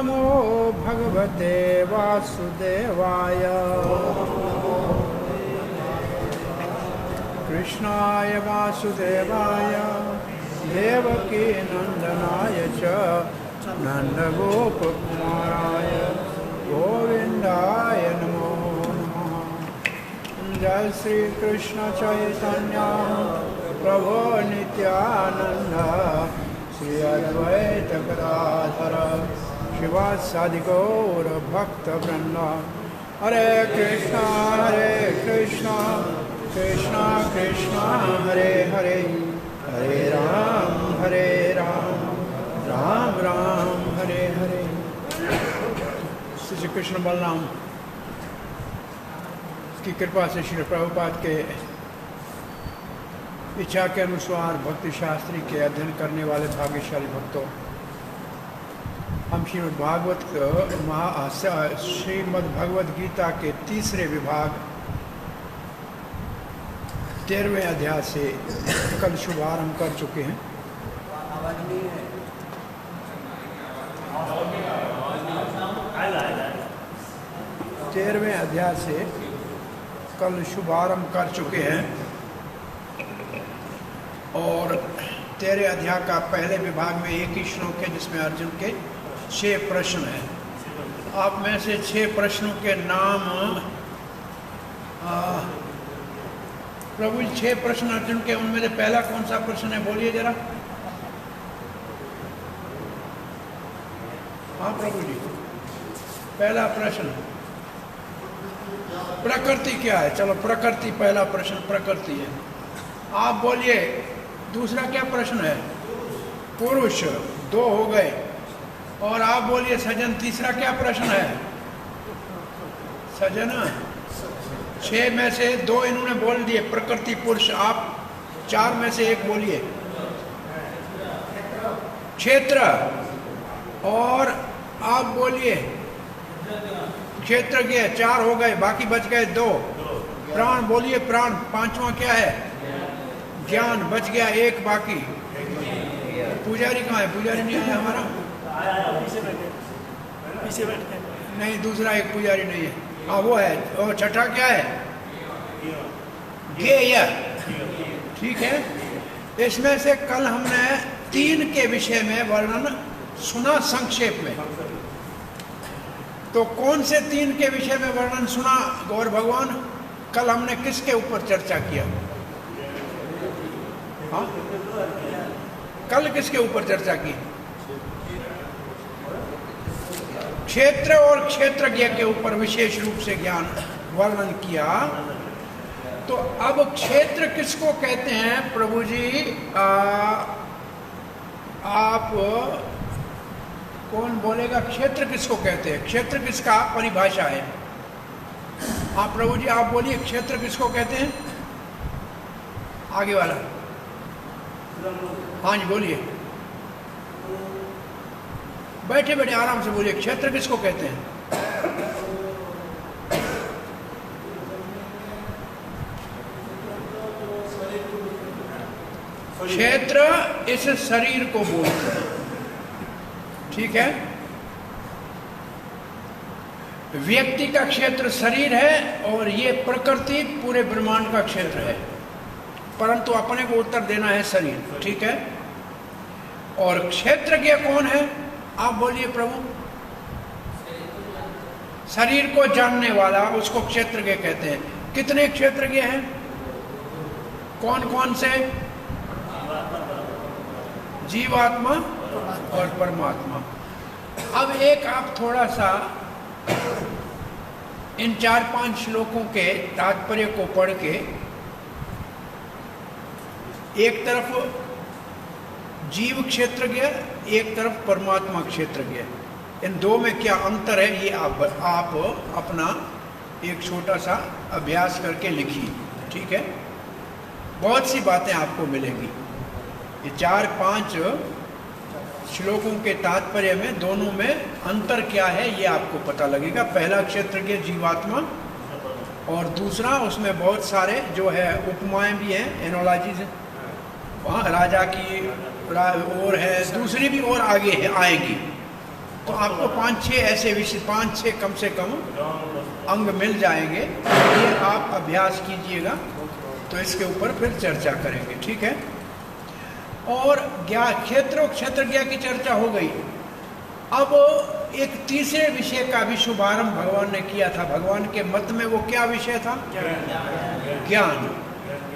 नमो भगवते वासुदेवाय। कृष्णाय वासुदेवाय देवकी नंदनाय च नंदगोपकुमाराय गोविंदाय नमो नमः। जय श्री कृष्ण चैतन्य प्रभो नित्यानंद श्री अद्वैत गदाधर शिवासादि गौर भक्त वृंद। हरे कृष्णा कृष्णा कृष्णा हरे हरे, हरे राम राम राम हरे हरे। श्री कृष्ण बलराम की कृपा से श्री प्रभुपाद के इच्छा के अनुसार भक्ति शास्त्री के अध्ययन करने वाले भाग्यशाली भक्तों, हम श्रीमद् भगवत गीता के तीसरे विभाग 13वें अध्याय से कल शुभारंभ कर चुके हैं। 13वें अध्याय से कल शुभारंभ कर चुके हैं और 13वें अध्याय का पहले विभाग में एक ही श्लोक है जिसमें अर्जुन के 6 प्रश्न हैं। आप में से 6 प्रश्नों के नाम प्रभु 6 प्रश्न अर्जुन के, उनमें से पहला कौन सा प्रश्न है बोलिए जरा। हाँ प्रभु जी, पहला प्रश्न प्रकृति क्या है? चलो प्रकृति, पहला प्रश्न प्रकृति है। आप बोलिए दूसरा क्या प्रश्न है? पुरुष, 2 हो गए। और आप बोलिए सजन, तीसरा क्या प्रश्न है? सजन, 6 में से 2 इन्होंने बोल दिए, प्रकृति पुरुष। आप 4 में से 1 बोलिए, क्षेत्र। और आप बोलिए क्षेत्र के 4 हो गए, बाकी बच गए 2। प्राण बोलिए, प्राण 5वां क्या है? ज्ञान, बच गया 1 बाकी। पुजारी कहाँ है? पुजारी नहीं आया हमारा, नहीं, दूसरा एक पुजारी नहीं है। हाँ वो है। और छठा क्या है? ज्ञेय। ठीक है। इसमें से कल हमने 3 के विषय में वर्णन सुना संक्षेप में। तो कौन से 3 के विषय में वर्णन सुना गौर भगवान? कल हमने किसके ऊपर चर्चा किया? हाँ, कल किसके ऊपर चर्चा की? क्षेत्र और क्षेत्रज्ञ के ऊपर विशेष रूप से ज्ञान वर्णन किया। तो अब क्षेत्र किसको कहते हैं प्रभु जी? आप कौन बोलेगा क्षेत्र किसको कहते हैं? क्षेत्र किसका परिभाषा है? हाँ प्रभु जी आप बोलिए, क्षेत्र किसको कहते हैं? आगे वाला, हाँ जी बोलिए, बैठे बैठे आराम से बोलिए, क्षेत्र किसको कहते हैं? क्षेत्र इस शरीर को बोलते हैं। ठीक है। व्यक्ति का क्षेत्र शरीर है और ये प्रकृति पूरे ब्रह्मांड का क्षेत्र है, परंतु अपने को उत्तर देना है शरीर। ठीक है। और क्षेत्रज्ञ कौन है? आप बोलिए प्रभु। शरीर को जानने वाला, उसको क्षेत्रज्ञ कहते हैं। कितने क्षेत्रज्ञ हैं? कौन कौन से? जीवात्मा और परमात्मा। अब एक आप थोड़ा सा इन 4-5 श्लोकों के तात्पर्य को पढ़ के, एक तरफ जीव क्षेत्रज्ञ, एक तरफ परमात्मा क्षेत्रज्ञ, इन 2 में क्या अंतर है ये आप अपना एक छोटा सा अभ्यास करके लिखिए। ठीक है। बहुत सी बातें आपको मिलेंगी। ये 4-5 श्लोकों के तात्पर्य में दोनों में अंतर क्या है ये आपको पता लगेगा। पहला क्षेत्रज्ञ जीवात्मा और दूसरा उसमें बहुत सारे जो है उपमाएं भी हैं, एनोलॉजीज हैं। वहाँ राजा की और है, दूसरी भी और आगे है आएगी। तो आपको 5-6 ऐसे विषय, 5-6 कम से कम अंग मिल जाएंगे। ये आप अभ्यास कीजिएगा तो इसके ऊपर फिर चर्चा करेंगे, ठीक है। और क्षेत्र और क्षेत्रज्ञ की चर्चा हो गई। अब एक तीसरे विषय का भी शुभारंभ भगवान ने किया था। भगवान के मत में वो क्या विषय था? ज्ञान।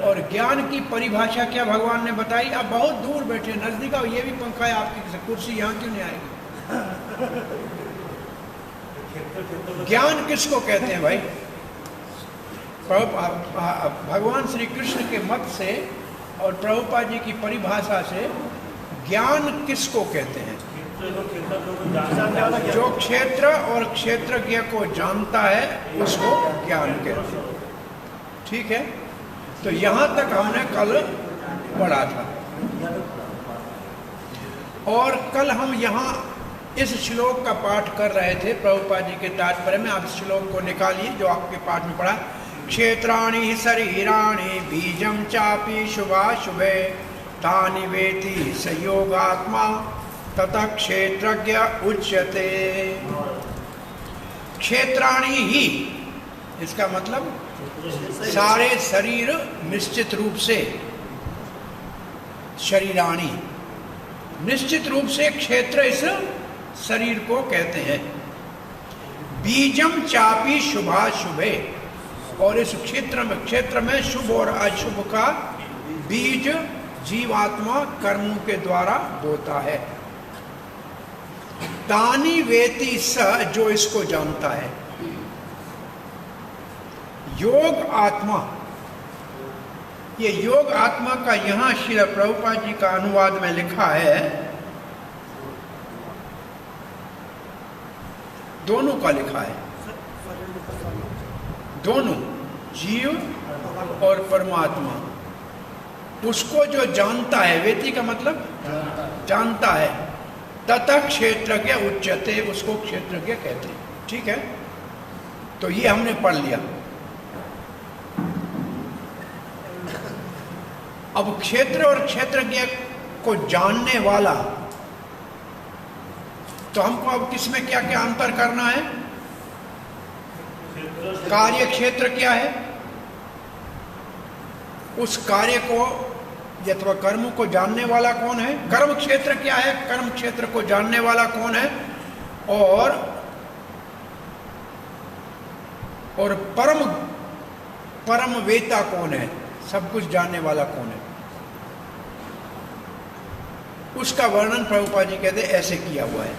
और ज्ञान की परिभाषा क्या भगवान ने बताई? आप बहुत दूर बैठे, नजदीक आओ, ये भी पंखा है आपकी कुर्सी, यहाँ क्यों नहीं आएगी? ज्ञान किसको कहते हैं भाई? भगवान श्री कृष्ण के मत से और प्रभुपाद जी की परिभाषा से ज्ञान किसको कहते हैं? जो क्षेत्र और क्षेत्रज्ञ को जानता है उसको ज्ञान कहते हैं, ठीक है। तो यहां तक हमने कल पढ़ा था। और कल हम यहाँ इस श्लोक का पाठ कर रहे थे प्रभुपाद जी के तात्पर्य में। आप श्लोक को निकालिए जो आपके पाठ में पढ़ा। क्षेत्राणि शरीराणि बीजं चापि शुभाशुभे तानि वेति स योगात्मा ततः क्षेत्रज्ञ उच्यते। क्षेत्राणि ही, इसका मतलब सारे शरीर निश्चित रूप से, शरीराणि निश्चित रूप से क्षेत्र इस शरीर को कहते हैं। बीजम चापी शुभाशुभे, और इस क्षेत्र में शुभ और अशुभ का बीज जीवात्मा कर्मों के द्वारा बोता है। तानि वेति स, जो इसको जानता है। योग आत्मा, ये योग आत्मा का यहां श्री प्रभुपाद जी का अनुवाद में लिखा है, दोनों का लिखा है, दोनों जीव और परमात्मा, उसको जो जानता है, वेति का मतलब जानता है, ततः क्षेत्रज्ञ उच्यते, उसको क्षेत्रज्ञ कहते हैं, ठीक है। तो ये हमने पढ़ लिया। अब क्षेत्र और क्षेत्रज्ञ को जानने वाला, तो हमको अब किसमें क्या क्या अंतर करना है? कार्य क्षेत्र क्या है, उस कार्य को अथवा कर्म को जानने वाला कौन है? कर्म क्षेत्र क्या है, कर्म क्षेत्र को जानने वाला कौन है? और परम वेता कौन है, सब कुछ जानने वाला कौन है? उसका वर्णन प्रभुपाद जी कहते ऐसे किया हुआ है।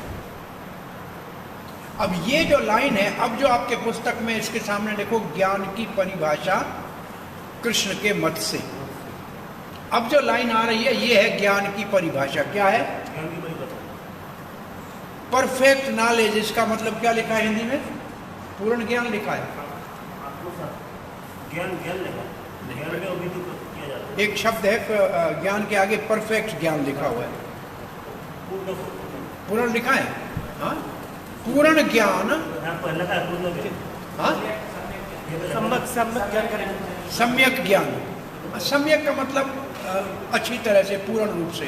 अब ये जो लाइन है, अब जो आपके पुस्तक में इसके सामने देखो, ज्ञान की परिभाषा कृष्ण के मत से, अब जो लाइन आ रही है ये है ज्ञान की परिभाषा। क्या है? Perfect knowledge. इसका मतलब क्या लिखा है हिंदी में? पूर्ण ज्ञान लिखा है। एक शब्द है ज्ञान के आगे, परफेक्ट ज्ञान लिखा हुआ है। पूर्ण लिखा है, हाँ, पूर्ण ज्ञान, हाँ, सम्यक ज्ञान। सम्यक का मतलब अच्छी तरह से, पूर्ण रूप से।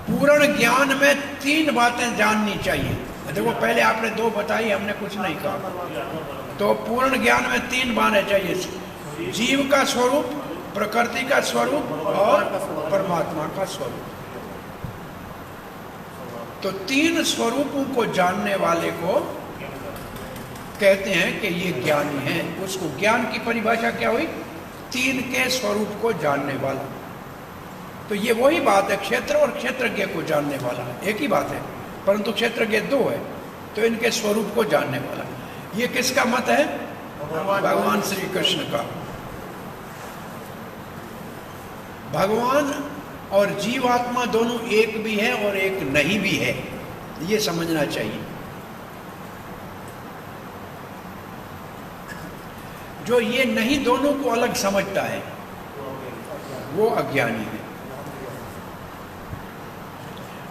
पूर्ण ज्ञान में 3 बातें जाननी चाहिए। देखो पहले आपने 2 बताई, हमने कुछ नहीं कहा। तो पूर्ण ज्ञान में 3 बातें चाहिए: जीव का स्वरूप, प्रकृति का स्वरूप और परमात्मा का स्वरूप। तो 3 स्वरूपों को जानने वाले को कहते हैं कि ये ज्ञानी है। उसको ज्ञान की परिभाषा क्या हुई? 3 के स्वरूप को जानने वाला। तो ये वही बात है, क्षेत्र और क्षेत्रज्ञ को जानने वाला, एक ही बात है, परंतु क्षेत्रज्ञ 2 है। तो इनके स्वरूप को जानने वाला, ये किसका मत है? भगवान श्री कृष्ण का। भगवान और जीवात्मा दोनों एक भी है और एक नहीं भी है, ये समझना चाहिए। जो ये नहीं दोनों को अलग समझता है वो अज्ञानी है।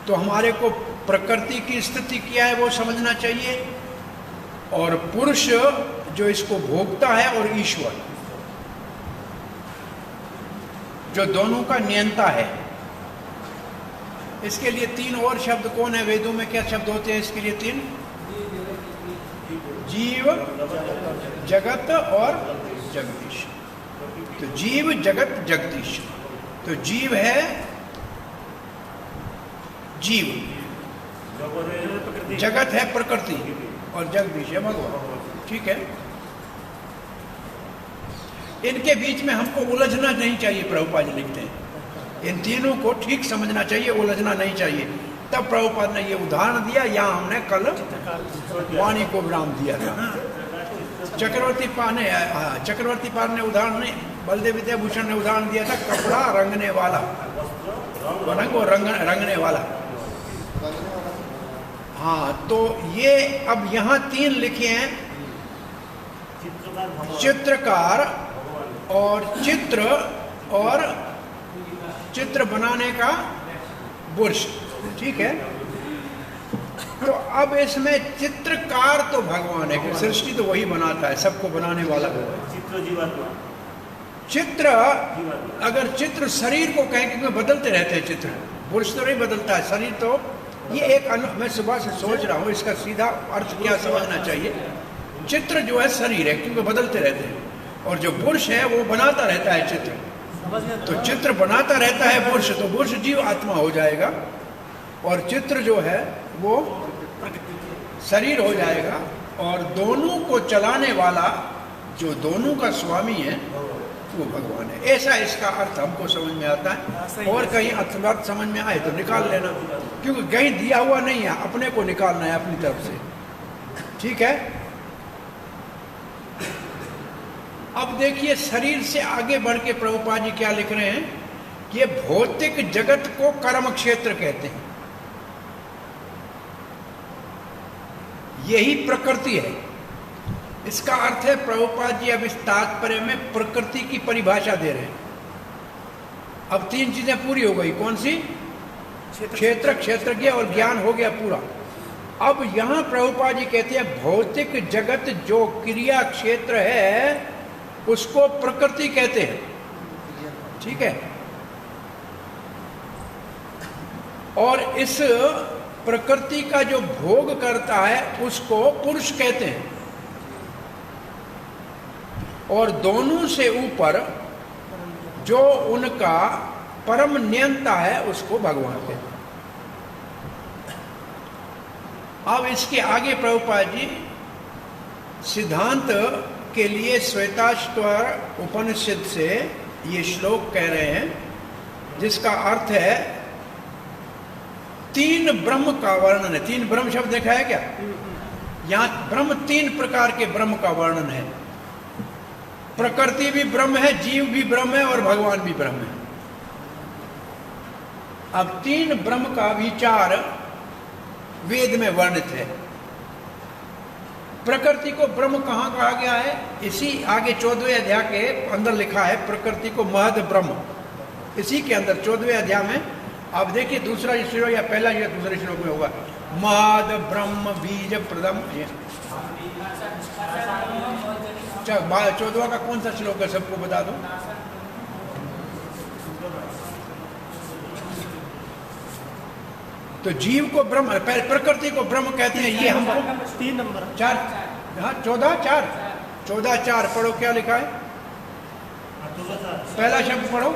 तो हमारे को प्रकृति की स्थिति क्या है वो समझना चाहिए, और पुरुष जो इसको भोगता है, और ईश्वर जो दोनों का नियंता है, इसके लिए 3 और शब्द कौन है वेदों में? क्या शब्द होते हैं इसके लिए 3? जीव, जगत और जगदीश। तो जीव, जगत, जगदीश। तो जीव है जीव, जगत है प्रकृति और जगदीश है भगवान। ठीक है, इनके बीच में हमको उलझना नहीं चाहिए। प्रभुपाद जी लिखते हैं इन तीनों को ठीक समझना चाहिए, उलझना नहीं चाहिए। तब प्रभुपाद ने ये उदाहरण दिया, यहाँ हमने कल वाणी को विराम दिया था। चक्रवर्ती पाल ने उदाहरण नहीं, बलदेव विद्याभूषण ने उदाहरण दिया था कपड़ा रंगने वाला, रंग और रंगने वाला। हाँ, तो ये अब यहाँ 3 लिखे हैं, चित्रकार और चित्र बनाने का बुर्श। ठीक है, तो अब इसमें चित्रकार तो भगवान है, सृष्टि तो वही बनाता है, सबको बनाने वाला वो है। चित्र अगर चित्र शरीर को कहें, क्योंकि बदलते रहते हैं चित्र, बुर्श तो नहीं बदलता है, शरीर तो ये एक मैं सुबह से सोच रहा हूँ इसका सीधा अर्थ क्या समझना चाहिए। चित्र जो है शरीर है, क्योंकि बदलते रहते हैं, और जो बुर्श है वो बनाता रहता है चित्र। तो चित्र बनाता रहता है बुर्श, तो बुर्श जीव आत्मा हो जाएगा, और चित्र जो है वो शरीर हो जाएगा, और दोनों को चलाने वाला जो दोनों का स्वामी है वो भगवान है। ऐसा इसका अर्थ हमको समझ में आता है। और कहीं अर्थ समझ में आए तो निकाल लेना, क्योंकि कहीं दिया हुआ नहीं है, अपने को निकालना है अपनी तरफ से। ठीक है, अब देखिए शरीर से आगे बढ़ के प्रभुपाद जी क्या लिख रहे हैं कि भौतिक जगत को कर्म क्षेत्र कहते हैं, यही प्रकृति है। इसका अर्थ है प्रभुपाद जी अब इस तात्पर्य में प्रकृति की परिभाषा दे रहे हैं। अब 3 चीजें पूरी हो गई, कौन सी? क्षेत्र, क्षेत्रज्ञ और ज्ञान हो गया पूरा। अब यहां प्रभुपाद जी कहते हैं भौतिक जगत जो क्रिया क्षेत्र है उसको प्रकृति कहते हैं। ठीक है, और इस प्रकृति का जो भोग करता है उसको पुरुष कहते हैं, और दोनों से ऊपर जो उनका परम नियंता है उसको भगवान कहते हैं। अब इसके आगे प्रभुपाद जी सिद्धांत के लिए श्वेताश्वर उपनिषद से ये श्लोक कह रहे हैं, जिसका अर्थ है 3 ब्रह्म का वर्णन है। 3 ब्रह्म शब्द देखा है क्या? यहाँ ब्रह्म 3 प्रकार के ब्रह्म का वर्णन है। प्रकृति भी ब्रह्म है, जीव भी ब्रह्म है, और भगवान भी ब्रह्म है। अब 3 ब्रह्म का विचार वेद में वर्णित है। प्रकृति को ब्रह्म कहाँ कहा गया है? इसी आगे 14वें अध्याय के अंदर लिखा है प्रकृति को महद ब्रह्म। इसी के अंदर 14वें अध्याय में आप देखिए, दूसरा श्लोक या पहला या दूसरे श्लोक में होगा महद ब्रह्म बीज प्रदम। 14वां का कौन सा श्लोक है सबको बता दो। तो जीव को ब्रह्म, प्रकृति को ब्रह्म कहते हैं। ये हमको 3 नंबर 4, हाँ 14 पढ़ो क्या लिखा है। पहला शब्द पढ़ो,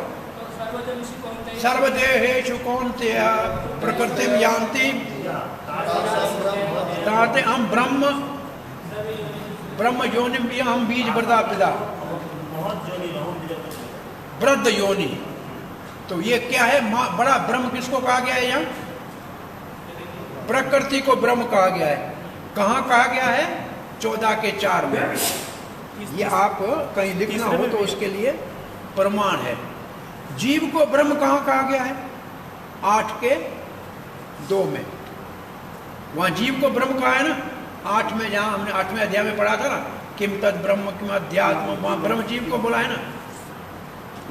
सर्वदेहेषु कौन्तेय प्रकृतिं यान्ति ताते हम ब्रह्म योनिम भी हम बीज प्रदा पिता वृद्ध योनि। तो ये क्या है? बड़ा ब्रह्म किसको कहा गया है? यहाँ प्रकृति को ब्रह्म कहा गया है। कहाँ कहा गया है? 14 के 4 में। ये आप कहीं लिखना हो तो उसके लिए प्रमाण है। जीव को ब्रह्म कहाँ कहा गया है? 8 के 2 में। वहां जीव को ब्रह्म कहा है ना 8 में, जहां हमने 8वें अध्याय में पढ़ा था ना, किम तद ब्रह्म किम अध्यात्म, वहां ब्रह्म जीव को बोला है ना,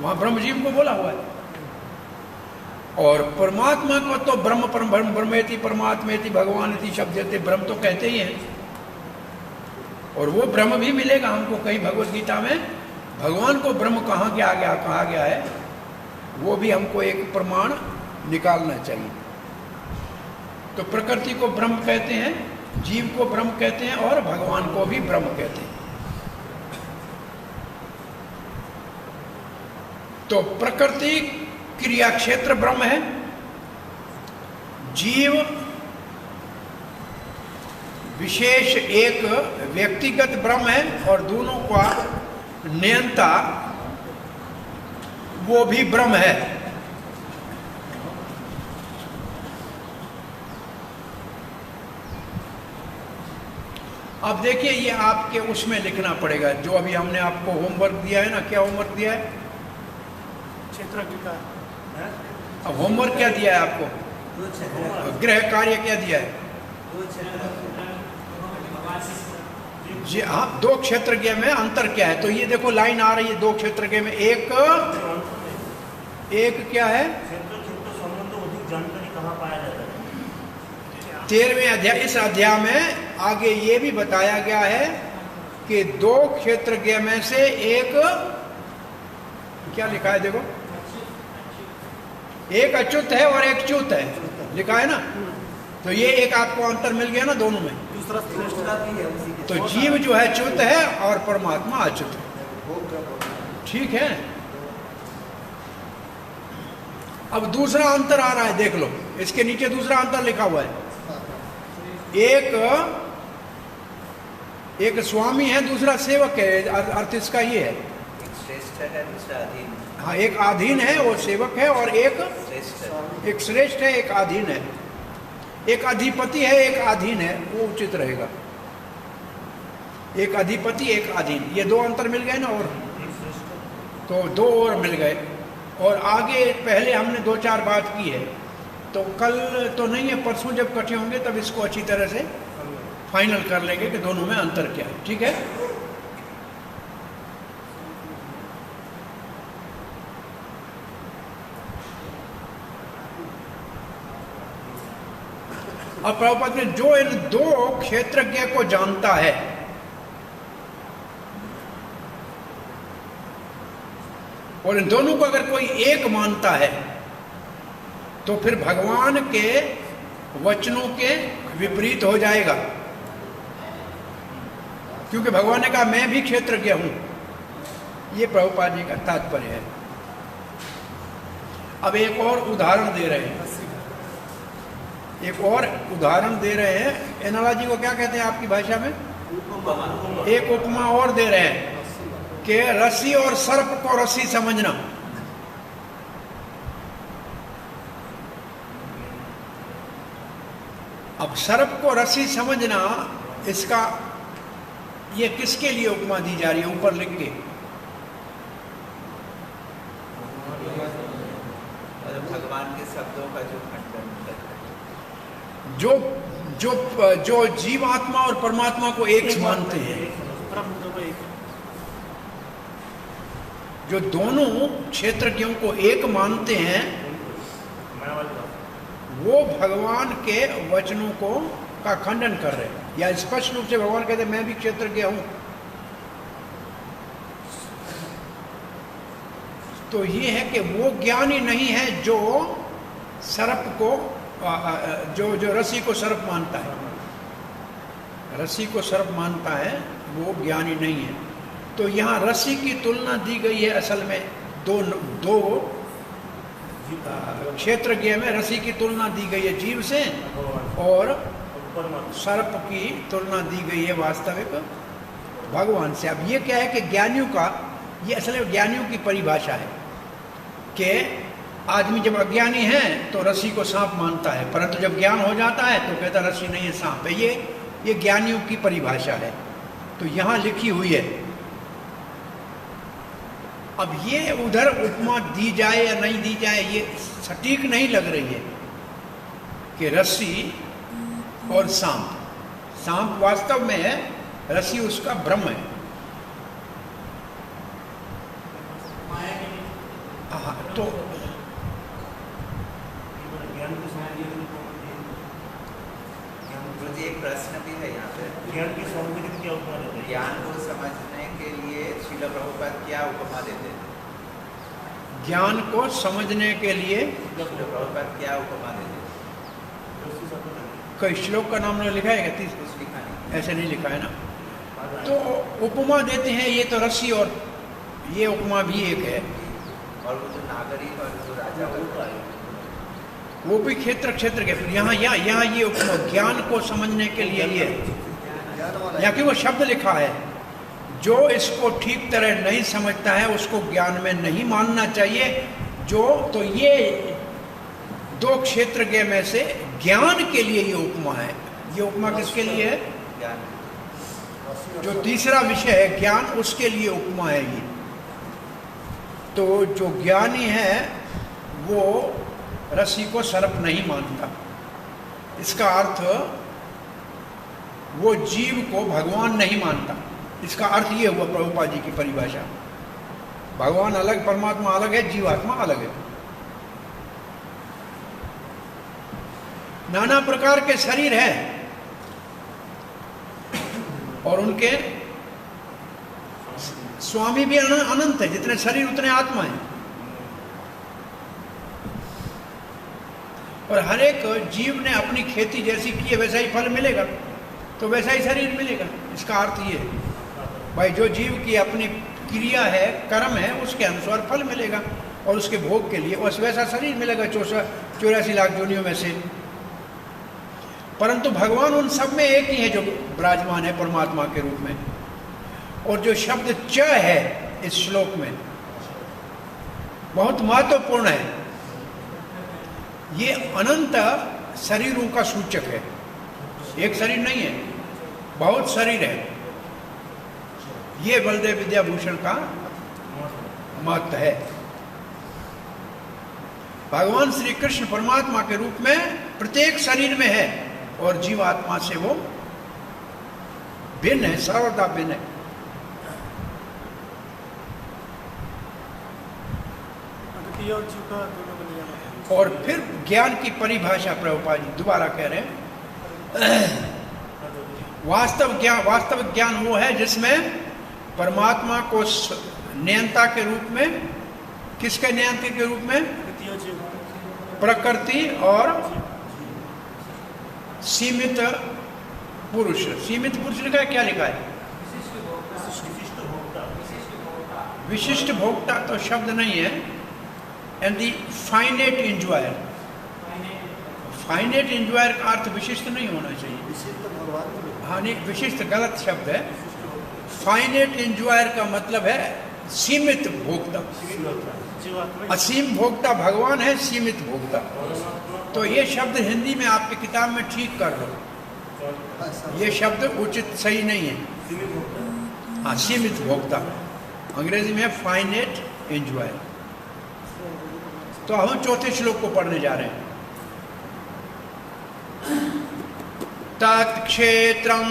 वहां ब्रह्म जीव को बोला हुआ है। और परमात्मा को तो ब्रह्म ब्रह्मेति परमात्मेति भगवानेति शब्द देते, ब्रह्म तो कहते ही हैं। और वो ब्रह्म भी मिलेगा हमको कहीं भगवत गीता में। भगवान को ब्रह्म कहाँ कहा गया है, वो भी हमको एक प्रमाण निकालना चाहिए। तो प्रकृति को ब्रह्म कहते हैं, जीव को ब्रह्म कहते हैं और भगवान को भी ब्रह्म कहते हैं। तो प्रकृति क्रिया क्षेत्र ब्रह्म है, जीव विशेष एक व्यक्तिगत ब्रह्म है और दोनों का नियंता वो भी ब्रह्म है। अब देखिए ये आपके उसमें लिखना पड़ेगा जो अभी हमने आपको होमवर्क दिया है ना। क्या होमवर्क दिया है? क्षेत्र का अब होमवर्क क्या दिया है आपको? गृह कार्य क्या दिया है? जी हाँ, दो क्षेत्रज्ञ में अंतर क्या है? तो ये देखो लाइन आ रही है दो क्षेत्रज्ञ में, एक क्या है? जानकारी कहाँ पाया जाता है? 13वें अध्याय। इस अध्याय में आगे ये भी बताया गया है कि दो क्षेत्रज्ञ में से एक क्या लिखा है देखो, एक अच्युत है और एक च्युत है लिखा है ना। तो ये एक आपको अंतर मिल गया ना दोनों में। दूसरा श्रेष्ठता भी है उसी के। तो जीव जो है च्युत है और परमात्मा अच्युत है। ठीक है। अब दूसरा अंतर आ रहा है, देख लो इसके नीचे दूसरा अंतर लिखा हुआ है। एक स्वामी है, दूसरा सेवक है। अर्थ इसका ये है, एक श्रेष्ठ है दूसरा अधीन। हाँ, एक अधीन है वो सेवक है और एक श्रेष्ठ है एक अधीन है। एक अधिपति है एक अधीन है, वो उचित रहेगा। एक अधिपति एक अधीन, ये दो अंतर मिल गए ना। और तो दो और मिल गए। और आगे पहले हमने दो चार बात की है, तो कल तो नहीं है, परसों जब इकट्ठे होंगे तब इसको अच्छी तरह से फाइनल कर लेंगे कि दोनों में अंतर क्या है। ठीक है। अब प्रभुपाद ने जो इन दो क्षेत्रज्ञ को जानता है, और इन दोनों को अगर कोई एक मानता है तो फिर भगवान के वचनों के विपरीत हो जाएगा, क्योंकि भगवान ने कहा मैं भी क्षेत्रज्ञ हूं। ये प्रभुपाद जी का तात्पर्य है। अब एक और उदाहरण दे रहे हैं, एक और उदाहरण दे रहे हैं। एनालॉजी को क्या कहते हैं आपकी भाषा में? एक उपमा और दे रहे हैं कि रस्सी और सर्प को रस्सी समझना। अब सर्प को रस्सी समझना, इसका ये किसके लिए उपमा दी जा रही है? ऊपर लिख के भगवान के शब्दों का जो खंडन जो जीवात्मा और परमात्मा को एक मानते हैं, जो दोनों क्षेत्रज्ञों को एक मानते हैं, वो भगवान के वचनों को का खंडन कर रहे हैं। या स्पष्ट रूप से भगवान कहते हैं मैं भी क्षेत्रज्ञ हूं। तो ये है कि वो ज्ञानी नहीं है जो सर्प को जो रस्सी को सर्प मानता है। रस्सी को सर्प मानता है वो ज्ञानी नहीं है। तो यहाँ रस्सी की तुलना दी गई है। असल में दो क्षेत्रज्ञ में रस्सी की तुलना दी गई है जीव से, और सर्प की तुलना दी गई है वास्तविक भगवान से। अब ये क्या है कि ज्ञानियों का, ये असल में ज्ञानियों की परिभाषा है कि आदमी जब अज्ञानी है तो रस्सी को सांप मानता है, परंतु जब ज्ञान हो जाता है तो कहता रस्सी नहीं है सांप है। ये ज्ञानियों की परिभाषा है, तो यहाँ लिखी हुई है। अब ये उधर उपमा दी जाए या नहीं दी जाए ये सटीक नहीं लग रही है कि रस्सी और सांप वास्तव में है, रस्सी उसका ब्रह्म है। हाँ, तो मुझे एक प्रश्न भी है यहाँ पे। ज्ञान की समझने के क्या उपमा देते हैं? ज्ञान को समझने के लिए श्रील प्रभुपाद क्या उपमा देते हैं? ज्ञान को समझने के लिए श्रील प्रभुपाद क्या उपमा देते हैं? कोई श्लोक का नाम लिखा है क्या? कुछ लिखा नहीं। ऐसे नहीं लिखा है ना। तो उपमा देते हैं, ये तो रस्सी और ये उपमा भी एक है। और वो जो नागरिक और जो राजा होता है वो भी क्षेत्र के, फिर यहाँ ये उपमा ज्ञान को समझने के लिए ये यहाँ की वो शब्द लिखा है, जो इसको ठीक तरह नहीं समझता है उसको ज्ञान में नहीं मानना चाहिए। तो ये दो क्षेत्र के में से ज्ञान के लिए ये उपमा है। ये उपमा किसके लिए है? ज्ञान। जो तीसरा विषय है ज्ञान, उसके लिए उपमा है ये। तो जो ज्ञानी है वो रस्सी को सर्प नहीं मानता। इसका अर्थ वो जीव को भगवान नहीं मानता। इसका अर्थ ये हुआ प्रभुपाद जी की परिभाषा। भगवान अलग, परमात्मा अलग है, जीवात्मा अलग है। नाना प्रकार के शरीर है और उनके स्वामी भी अनंत है। जितने शरीर उतने आत्मा है। और हर एक जीव ने अपनी खेती जैसी की है वैसा ही फल मिलेगा, तो वैसा ही शरीर मिलेगा। इसका अर्थ ये है भाई, जो जीव की अपनी क्रिया है, कर्म है, उसके अनुसार फल मिलेगा और उसके भोग के लिए वैसा शरीर मिलेगा 84 लाख योनियों में से। परंतु भगवान उन सब में एक ही है जो विराजमान है परमात्मा के रूप में। और जो शब्द च है इस श्लोक में बहुत महत्वपूर्ण है। ये अनंत शरीरों का सूचक है। एक शरीर नहीं है, बहुत शरीर है। ये बलदेव विद्याभूषण का महत्व है। भगवान श्री कृष्ण परमात्मा के रूप में प्रत्येक शरीर में है और जीवात्मा से वो भिन्न है, सर्वदा भिन्न है। और फिर ज्ञान की परिभाषा प्रभुपाद जी दोबारा कह रहे हैं। वास्तविक ज्ञान वो है जिसमें परमात्मा को नियंता के रूप में, किसके नियंता के रूप में? प्रकृति और सीमित पुरुष। सीमित पुरुष लिखा है, क्या लिखा है? विशिष्ट भोक्ता तो शब्द नहीं है। And the finite enjoyer. Finite enjoyer का अर्थ विशिष्ट नहीं होना चाहिए। हाँ नहीं, विशिष्ट गलत शब्द है। फाइनेट एंजॉयर का मतलब है सीमित भोक्ता। असीम भोक्ता भगवान है, सीमित भोक्ता। तो ये शब्द हिंदी में आपकी किताब में ठीक कर लो। ये शब्द उचित सही नहीं है। हाँ, सीमित भोक्ता। अंग्रेजी में फाइनेट एंजॉयर। तो हम चौथे श्लोक को पढ़ने जा रहे हैं। तत्क्षेत्रम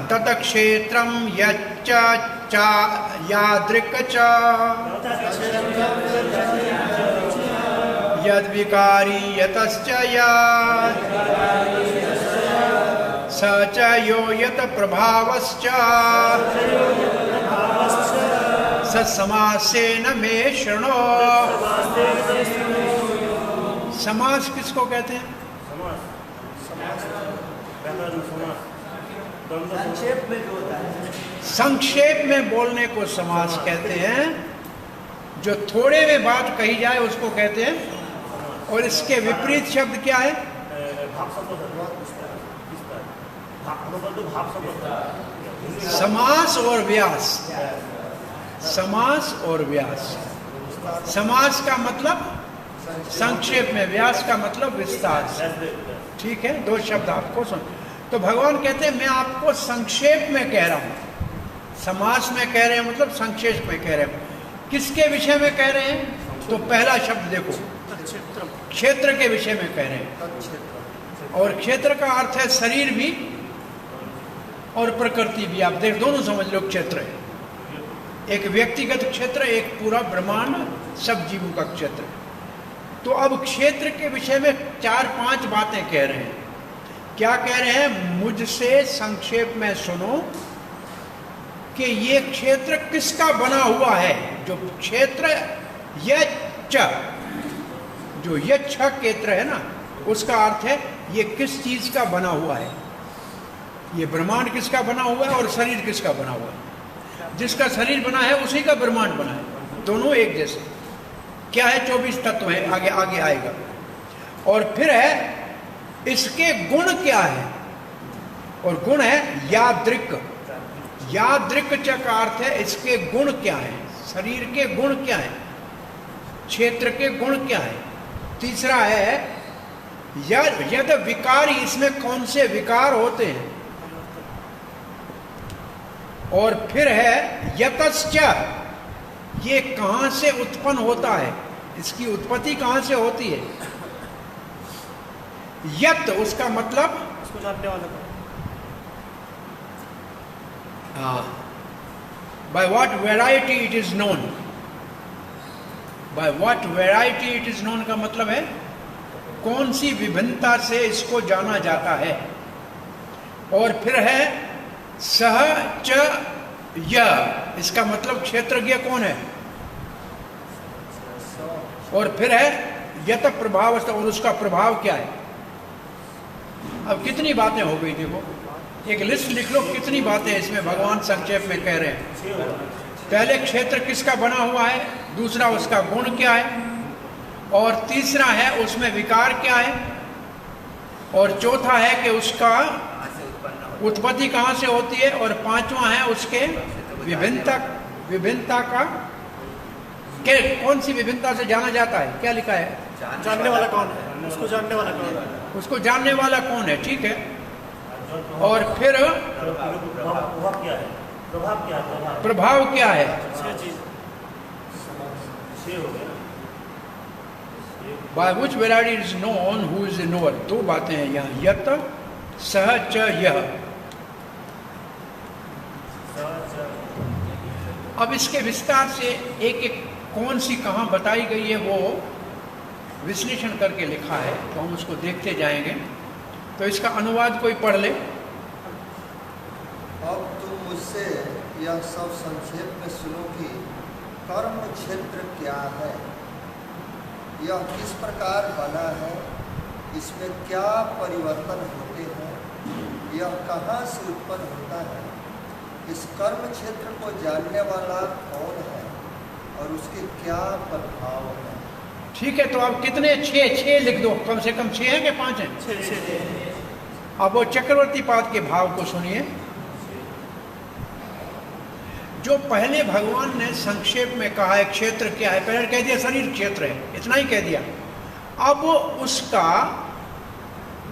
तत्क्षेत्रम यच्च यादृक् च यद्विकारी यतश्च यत् स च यो यत् प्रभावश्च समासेन मे शृणो। समास किसको कहते हैं? संक्षेप में बोलने को समास कहते हैं। जो थोड़े में बात कही जाए उसको कहते हैं। और इसके विपरीत शब्द क्या है? समास और व्यास। समास और व्यास। समास का मतलब संक्षेप में, व्यास का मतलब विस्तार से। ठीक है, दो शब्द आपको सुन। तो भगवान कहते हैं मैं आपको संक्षेप में कह रहा हूं। समास में कह रहे हैं मतलब संक्षेप में कह रहे हैं। किसके विषय में कह रहे हैं? तो पहला शब्द देखो, क्षेत्र के विषय में कह रहे हैं। और क्षेत्र का अर्थ है शरीर भी और प्रकृति भी। आप देख, दोनों समझ लो क्षेत्र है। एक व्यक्तिगत क्षेत्र, एक पूरा ब्रह्मांड, सब जीवों का क्षेत्र। तो अब क्षेत्र के विषय में 4-5 बातें कह रहे हैं। क्या कह रहे हैं? मुझसे संक्षेप में सुनो कि ये क्षेत्र किसका बना हुआ है। जो क्षेत्र यच्च, जो यच्छ क्षेत्र है ना, उसका अर्थ है ये किस चीज का बना हुआ है, ये ब्रह्मांड किसका बना हुआ है और शरीर किसका बना हुआ है। जिसका शरीर बना है उसी का ब्रह्मांड बना है, दोनों एक जैसे। क्या है? 24 तत्व है, आगे आगे आएगा। और फिर है इसके गुण क्या है, और गुण है यादृक। यादृक च का अर्थ है इसके गुण क्या है, शरीर के गुण क्या है, क्षेत्र के गुण क्या है। तीसरा है यद विकारी, इसमें कौन से विकार होते हैं। और फिर है यतश्च, ये कहां से उत्पन्न होता है, इसकी उत्पत्ति कहां से होती है। यत उसका मतलब उसको जानने वाला कौन? by what variety it is known, by what variety it is known का मतलब है कौन सी विभिन्नता से इसको जाना जाता है। और फिर है सह च यह, इसका मतलब क्षेत्रज्ञ कौन है। और फिर है यत प्रभाव, और उसका प्रभाव क्या है। अब कितनी बातें हो गई, देखो एक लिस्ट लिख लो कितनी बातें इसमें भगवान संक्षेप में कह रहे हैं। पहले क्षेत्र किसका बना हुआ है, दूसरा उसका गुण क्या है, और तीसरा है उसमें विकार क्या है, और चौथा है कि उसका उत्पत्ति कहाँ से होती है, और पांचवा है उसके विभिन्नता का कौन सी विभिन्नता से जाना जाता है। क्या लिखा है? जानने वाला कौन है, उसको जानने वाला कौन है, उसको जानने वाला कौन है, ठीक है। और फिर प्रभाव क्या है, प्रभाव क्या है, प्रभाव क्या है। By which variety is known, who is the knower। दो बातें हैं यहाँ, यत सह च यह। अब इसके विस्तार से एक एक कौन सी कहाँ बताई गई है वो विश्लेषण करके लिखा है, तो हम उसको देखते जाएंगे। तो इसका अनुवाद कोई पढ़ ले। अब तुम मुझसे यह सब संक्षेप में सुनो कि कर्म क्षेत्र क्या है, यह किस प्रकार बना है, इसमें क्या परिवर्तन होते हैं, यह कहाँ से उत्पन्न होता है, इस कर्म क्षेत्र को जानने वाला कौन है और उसके क्या प्रभाव है। ठीक है, तो आप कितने? छह लिख दो, कम से कम 6 हैं कि 5 हैं? अब वो चक्रवर्ती पाद के भाव को सुनिए। जो पहले भगवान ने संक्षेप में कहा है क्षेत्र क्या है, पहले कह दिया शरीर क्षेत्र है, इतना ही कह दिया। अब उसका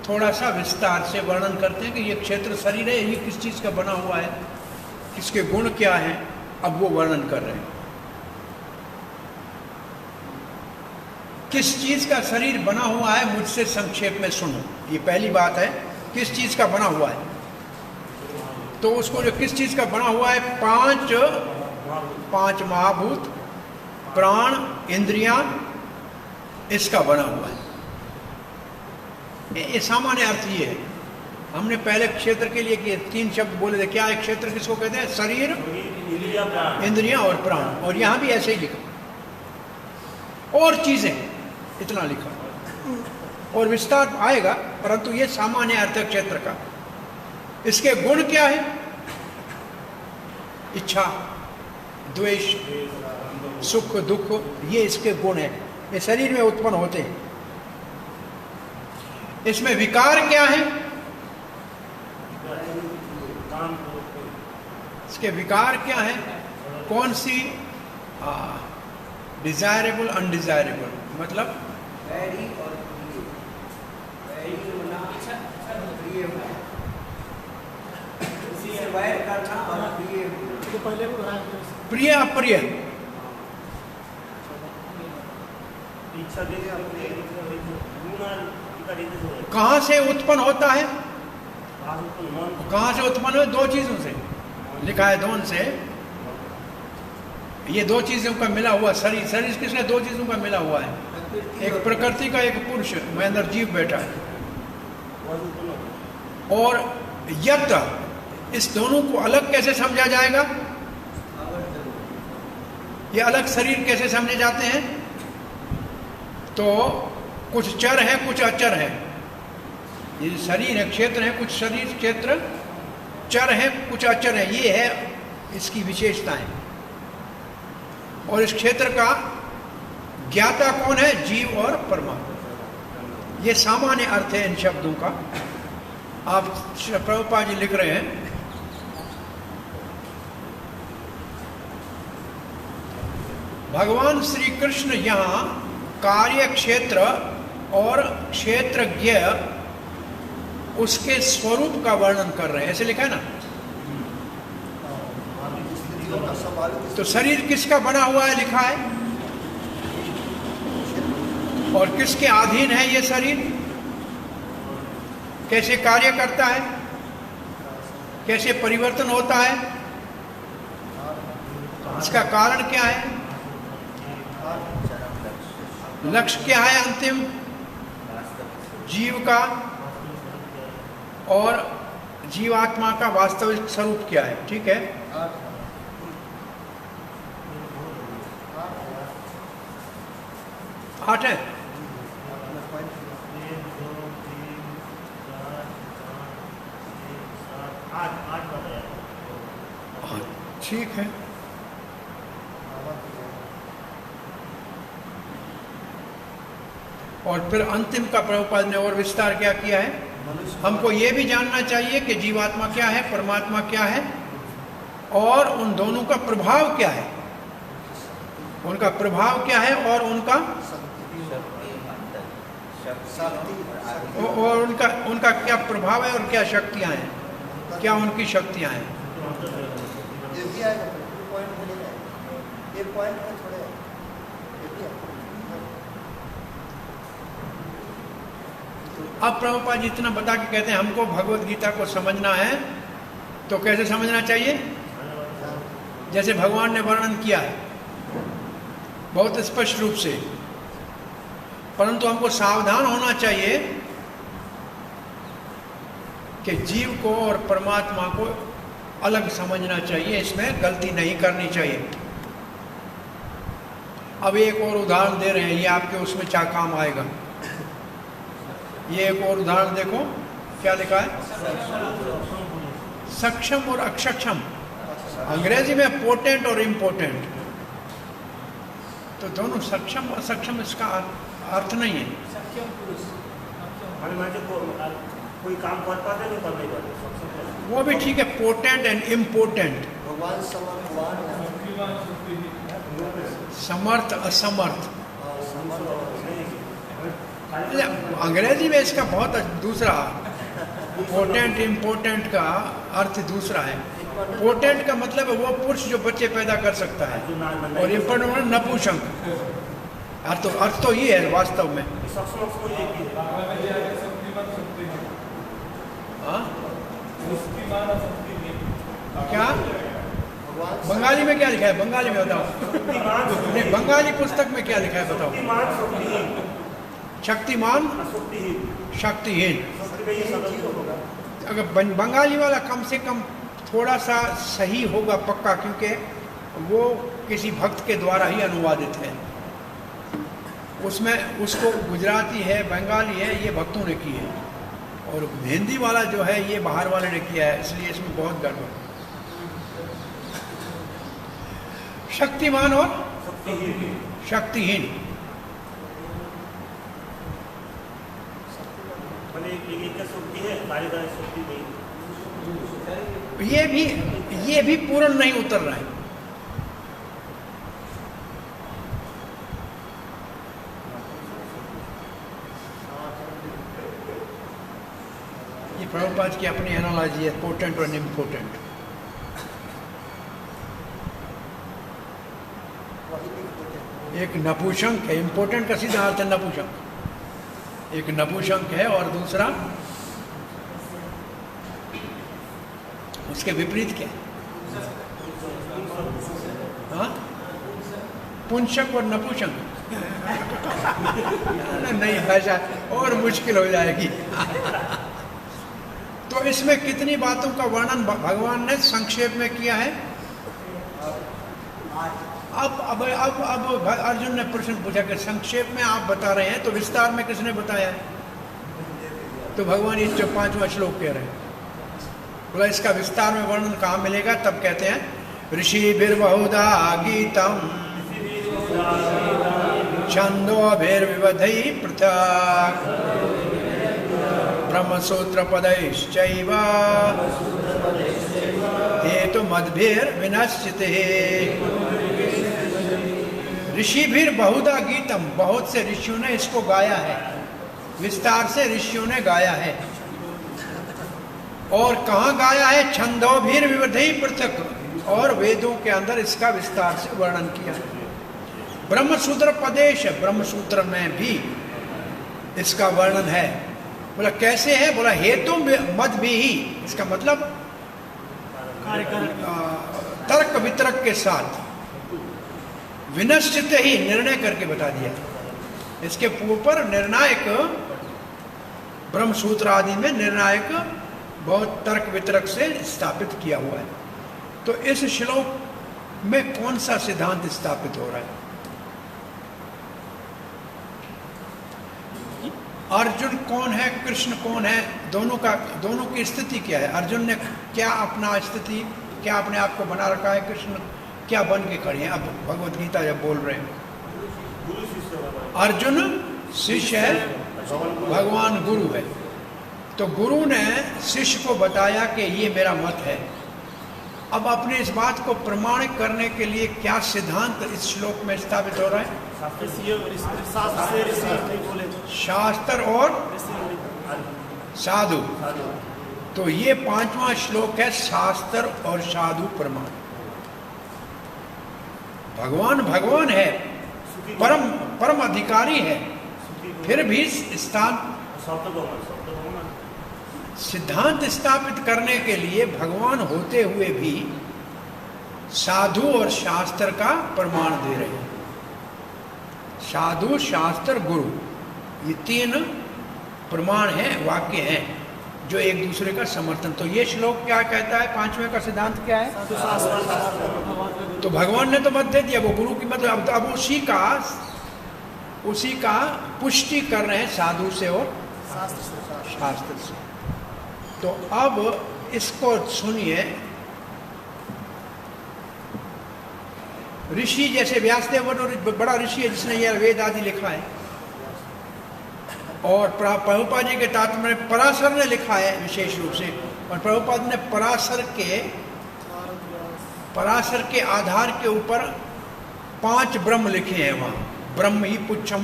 थोड़ा सा विस्तार से वर्णन करते हैं कि ये क्षेत्र शरीर है, ये किस चीज का बना हुआ है, इसके गुण क्या है, अब वो वर्णन कर रहे हैं। किस चीज का शरीर बना हुआ है मुझसे संक्षेप में सुनो, ये पहली बात है। किस चीज का बना हुआ है, तो उसको जो किस चीज का बना हुआ है, पांच महाभूत, प्राण, इंद्रियां, इसका बना हुआ है। ये सामान्य अर्थ ये है। हमने पहले क्षेत्र के लिए किए 3 शब्द बोले थे। क्या है क्षेत्र, किसको कहते हैं? शरीर, इंद्रियां और प्राण। और यहां भी ऐसे ही लिखा, और चीजें इतना लिखा, और विस्तार आएगा, परंतु ये सामान्य अर्थ है क्षेत्र का। इसके गुण क्या है? इच्छा, द्वेष, सुख, दुख, ये इसके गुण है, ये शरीर में उत्पन्न होते हैं। इसमें विकार क्या है? इसके विकार क्या है? कौन सी? डिजायरेबल, अनडिजायरेबल, मतलब वैरी और वैरी होना, प्रिय होना, उसी से वैर करना और प्रिय होना। तो पहले वो प्रिय अप्रिय, इच्छा देने अपने कहां से उत्पन्न होता है? कहां से उत्पन्न हो? 2 चीजों से लिखा है, दोनों से। ये 2 चीजों का मिला हुआ शरीर। शरीर किसने? 2 चीजों का मिला हुआ है, एक प्रकृति का, एक पुरुष में अंदर जीव बैठा है। और यत, इस दोनों को अलग कैसे समझा जाएगा? ये अलग शरीर कैसे समझे जाते हैं? तो कुछ चर है, कुछ अचर है। ये शरीर है, क्षेत्र है, कुछ शरीर क्षेत्र चर है, कुछ अचर है, ये है इसकी विशेषताएं। और इस क्षेत्र का ज्ञाता कौन है? जीव और परमात्मा। ये सामान्य अर्थ है इन शब्दों का। आप प्रभुपाद जी लिख रहे हैं, भगवान श्री कृष्ण यहाँ कार्य क्षेत्र और क्षेत्रज्ञ उसके स्वरूप का वर्णन कर रहे हैं, ऐसे लिखा है ना। स्थितियों का स्वाभाविक तो शरीर किसका बना हुआ है लिखा है, और किसके अधीन है ये शरीर, कैसे कार्य करता है, कैसे परिवर्तन होता है, इसका कारण क्या है, लक्ष्य क्या है अंतिम जीव का, और जीवात्मा का वास्तविक स्वरूप क्या है। ठीक है, आठ है। ठीक है, और फिर अंतिम का प्रभुपाद ने और विस्तार क्या किया है, हमको ये भी जानना चाहिए कि जीवात्मा क्या है, परमात्मा क्या है, और उन दोनों का प्रभाव क्या है, उनका प्रभाव क्या है, और उनका और उनका क्या प्रभाव है और क्या शक्तियां हैं, क्या उनकी शक्तियां हैं। ये भी आएगा, पॉइंट मिलेगा, ये पॉइंट में थोड़े ये भी है। अब प्रभुपाद जी इतना बता के कहते हैं हमको भगवत गीता को समझना है, तो कैसे समझना चाहिए, जैसे भगवान ने वर्णन किया है बहुत स्पष्ट रूप से, परंतु हमको सावधान होना चाहिए कि जीव को और परमात्मा को अलग समझना चाहिए, इसमें गलती नहीं करनी चाहिए। अब एक और उदाहरण दे रहे हैं, ये आपके उसमें क्या काम आएगा। ये एक और उदाहरण देखो, क्या लिखा है, सक्षम और अक्षक्षम, अंग्रेजी में पोटेंट और इम्पोर्टेंट, तो दोनों सक्षम और अक्षम इसका अर्थ नहीं है। कोई काम कर पाते नहीं, कर नहीं पाते, वो भी ठीक है, पोटेंट एंड इम्पोर्टेंट, भगवान समर्थवान समर्थ असमर्थ। समर्थ अंग्रेजी में इसका बहुत दूसरा, पोटेंट इम्पोर्टेंट का अर्थ दूसरा है। पोटेंट का मतलब है वो पुरुष जो बच्चे पैदा कर सकता है, और इम्पोर्टेंट नपुंसक। अर्थ तो ये है वास्तव में। क्या बंगाली में क्या लिखा है, बंगाली में बताओ। नहीं, बंगाली पुस्तक में क्या लिखा है बताओ। शक्तिमान शक्तिहीन। अगर बंगाली वाला कम से कम थोड़ा सा सही होगा पक्का, क्योंकि वो किसी भक्त के द्वारा ही अनुवादित है, उसमें उसको गुजराती है, बंगाली है, ये भक्तों ने की है, और हिंदी वाला जो है ये बाहर वाले ने किया है, इसलिए इसमें बहुत गड़बड़। शक्तिमान और शक्तिहीन, ये भी पूर्ण नहीं उतर रहा है। ये प्रभुपाद की अपनी एनालॉजी है, पोटेंट और इम्पोर्टेंट। एक नपुंसक है, इम्पोर्टेंट का सीधा अर्थ है नपुंसक। एक नपुंसक है और दूसरा उसके विपरीत क्या है, हाँ, पुंसक और नपुंसक। नहीं, भाषा और मुश्किल हो जाएगी। तो इसमें कितनी बातों का वर्णन भगवान ने संक्षेप में किया है। अब अर्जुन ने प्रश्न पूछा कि संक्षेप में आप बता रहे हैं, तो विस्तार में किसने बताया है। तो भगवान ये जो 5वां श्लोक कह रहे हैं, बोला इसका विस्तार में वर्णन कहाँ मिलेगा? तब कहते हैं ऋषिभिर्बहुधा गीतम छंदोभिर्विविधैः पृथक् ब्रह्मसूत्रपदैश्चैव हेतुमद्भिर्विनश्चितैः। ऋषिभिर्बहुधा गीतम, बहुत से ऋषियों ने इसको गाया है, विस्तार से ऋषियों ने गाया है। और कहाँ गाया है? छंदोभिर्विविधैः पृथक्, और वेदों के अंदर इसका विस्तार से वर्णन किया है। ब्रह्मसूत्र पदेश, ब्रह्मसूत्र में भी इसका वर्णन है। बोला कैसे है? बोला हेतु मत भी ही, इसका मतलब तर्क वितर्क के साथ, विनश्चित ही, निर्णय करके बता दिया। इसके ऊपर निर्णायक, ब्रह्मसूत्र आदि में निर्णायक बहुत तर्क वितर्क से स्थापित किया हुआ है। तो इस श्लोक में कौन सा सिद्धांत स्थापित हो रहा है? अर्जुन कौन है, कृष्ण कौन है, दोनों की स्थिति क्या है? अर्जुन ने क्या अपना स्थिति, क्या अपने आप को बना रखा है? कृष्ण क्या बन के खड़े हैं? अब भगवत गीता जब बोल रहे हैं, अर्जुन शिष्य है, भगवान गुरु है। तो गुरु ने शिष्य को बताया कि ये मेरा मत है। अब अपने इस बात को प्रमाणित करने के लिए क्या सिद्धांत इस श्लोक में स्थापित हो रहा है? शास्त्र और साधु। तो ये 5वां श्लोक है, शास्त्र और साधु प्रमाण। भगवान भगवान है, परम अधिकारी है, फिर भी स्थान सिद्धांत स्थापित करने के लिए भगवान होते हुए भी साधु और शास्त्र का प्रमाण दे रहे हैं। साधु, शास्त्र, गुरु, ये 3 प्रमाण हैं, वाक्य हैं जो एक दूसरे का समर्थन। तो ये श्लोक क्या कहता है? 5वें का सिद्धांत क्या है? तो भगवान ने तो मत दे दिया, वो गुरु की मत, अब उसी का पुष्टि कर रहे हैं साधु से और शास्त्र से। तो अब इसको सुनिए। ऋषि जैसे व्यासदेव बड़ा ऋषि है जिसने यह वेद आदि लिखा है, और प्रभुपाद जी के तात्पर्य में पराशर ने लिखा है विशेष रूप से। और प्रभुपाद ने पराशर के आधार के ऊपर 5 ब्रह्म लिखे हैं वहाँ, ब्रह्म ही पुच्छम।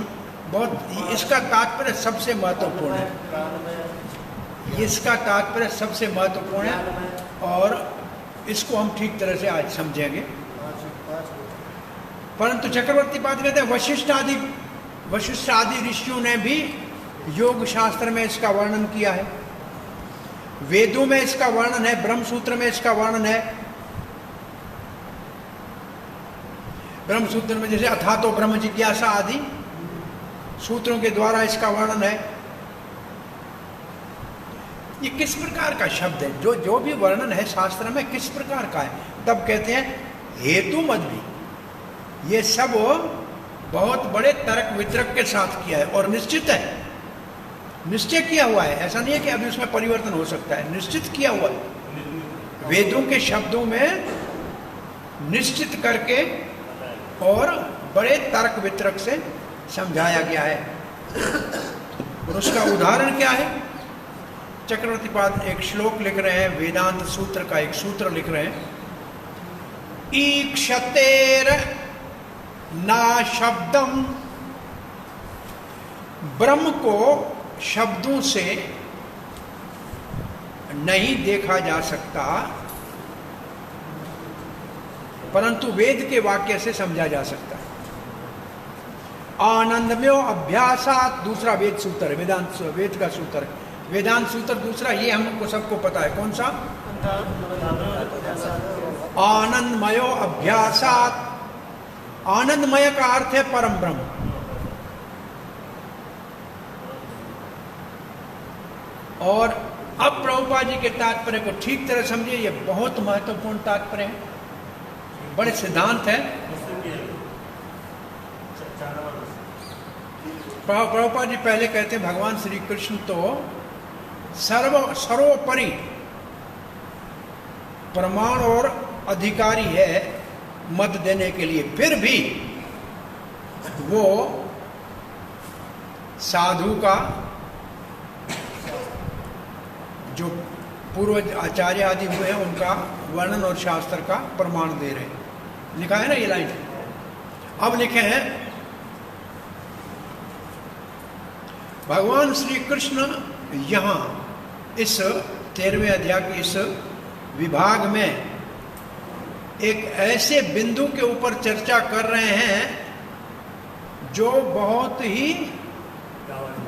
बहुत इसका तात्पर्य सबसे महत्वपूर्ण है, इसका तात्पर्य सबसे महत्वपूर्ण है, और इसको हम ठीक तरह से आज समझेंगे। परंतु चक्रवर्ती पाद कहते हैं वशिष्ठ आदि ऋषियों ने भी योग शास्त्र में इसका वर्णन किया है, वेदों में इसका वर्णन है, ब्रह्मसूत्र में इसका वर्णन है। ब्रह्मसूत्र में जैसे अथातो ब्रह्म जिज्ञासा आदि सूत्रों के द्वारा इसका वर्णन है। ये किस प्रकार का शब्द है? जो भी वर्णन है शास्त्र में किस प्रकार का है? तब कहते हैं हेतु मत भी, ये सब बहुत बड़े तर्क वितर्क के साथ किया है, और निश्चित है, निश्चय किया हुआ है। ऐसा नहीं है कि अभी उसमें परिवर्तन हो सकता है, निश्चित किया हुआ है। वेदों के शब्दों में निश्चित करके और बड़े तर्क वितर्क से समझाया गया है। और उसका उदाहरण क्या है? चक्रवर्ती पाद एक श्लोक लिख रहे हैं, वेदांत सूत्र का एक सूत्र लिख रहे हैं। ईक्षतेर ना शब्दम, ब्रह्म को शब्दों से नहीं देखा जा सकता, परंतु वेद के वाक्य से समझा जा सकता है। आनंदमयो अभ्यासात, दूसरा वेद सूत्र है, वेदांत वेद का सूत्र है। वेदांत सूत्र दूसरा, ये हमको सबको पता है, कौन सा? आनंदमयो अभ्यासात। आनंदमय का अर्थ है परम ब्रह्म। और अब प्रभुपाद जी के तात्पर्य को ठीक तरह समझिए, ये बहुत महत्वपूर्ण तात्पर्य है, बड़े सिद्धांत है। प्रभुपाद जी पहले कहते हैं भगवान श्री कृष्ण तो सर्वोपरि प्रमाण और अधिकारी है मत देने के लिए, फिर भी वो साधु का, जो पूर्व आचार्य आदि हुए हैं उनका वर्णन और शास्त्र का प्रमाण दे रहे हैं। लिखा है ना ये लाइन। अब लिखे हैं भगवान श्री कृष्ण यहाँ इस 13वें अध्याय के इस विभाग में एक ऐसे बिंदु के ऊपर चर्चा कर रहे हैं जो बहुत ही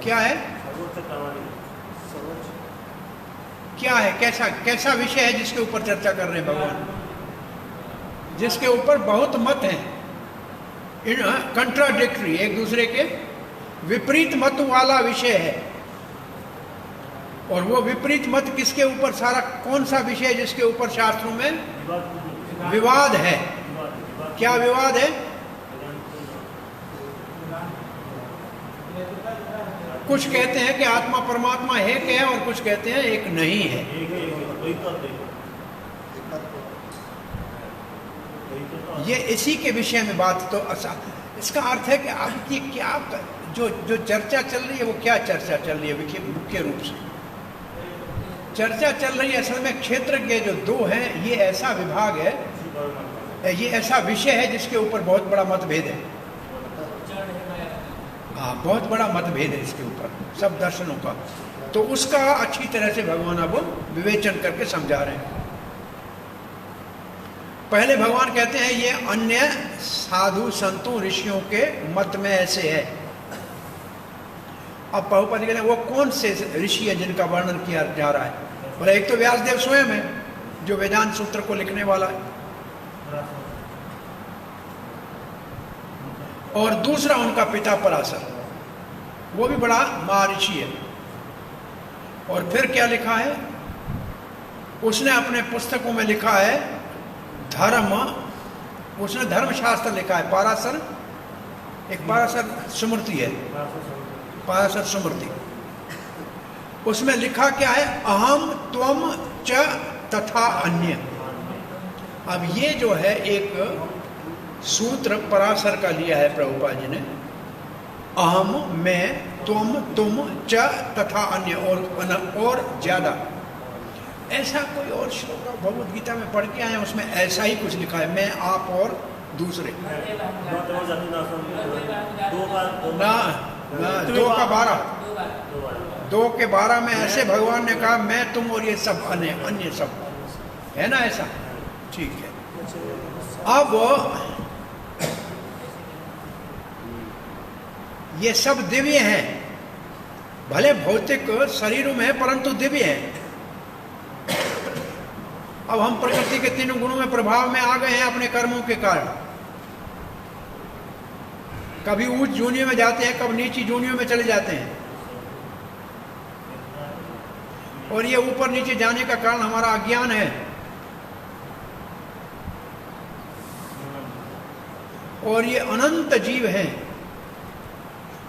क्या है, क्या है, कैसा विषय है जिसके ऊपर चर्चा कर रहे हैं भगवान, जिसके ऊपर बहुत मत हैं, कंट्राडिक्टरी, एक दूसरे के विपरीत मत वाला विषय है। और वो विपरीत मत किसके ऊपर, सारा कौन सा विषय है जिसके ऊपर शास्त्रों में विवाद है? क्या विवाद है? कुछ कहते हैं कि आत्मा परमात्मा एक है और कुछ कहते हैं एक नहीं है। ये इसी के विषय में बात। तो इसका अर्थ है कि आपकी क्या जो चर्चा चल रही है वो क्या चर्चा चल रही है? मुख्य रूप से चर्चा चल रही है असल में क्षेत्र के जो दो हैं, ये ऐसा विभाग है, ये ऐसा विषय है जिसके ऊपर बहुत बड़ा मतभेद है। हाँ, बहुत बड़ा मतभेद है इसके ऊपर सब दर्शनों का। तो उसका अच्छी तरह से भगवान अब विवेचन करके समझा रहे हैं। पहले भगवान कहते हैं ये अन्य साधु संतों ऋषियों के मत में ऐसे है। अब प्रभुपाद कहते हैं वो कौन से ऋषि है जिनका वर्णन किया जा रहा है? बोले एक तो व्यासदेव स्वयं है जो वेदांत सूत्र को लिखने वाला है, और दूसरा उनका पिता पराशर, वो भी बड़ा महर्षि है। और फिर क्या लिखा है उसने अपने पुस्तकों में? लिखा है धर्म, उसने धर्मशास्त्र लिखा है। पराशर, एक पराशर स्मृति है, पराशर स्मृति, उसमें लिखा क्या है? अहम त्वम च तथा अन्य। अब ये जो है एक सूत्र पराशर का लिया है प्रभुपाद जी ने, अहम, मैं, तुम च तथा अन्य, और ज्यादा। ऐसा कोई और श्लोक भगवद गीता में पढ़ के आए हैं उसमें ऐसा ही कुछ लिखा है, मैं, आप और दूसरे। ना 2 के 12 में ऐसे भगवान ने कहा मैं, तुम और ये सब अन्य सब, है ना ऐसा? ठीक है। अब ये सब दिव्य हैं, भले भौतिक शरीरों में है परंतु दिव्य हैं। अब हम प्रकृति के तीनों गुणों में प्रभाव में आ गए हैं अपने कर्मों के कारण। कभी ऊंच जूनियों में जाते हैं, कभी नीची जूनियों में चले जाते हैं। और ये ऊपर नीचे जाने का कारण हमारा अज्ञान है। और ये अनंत जीव हैं,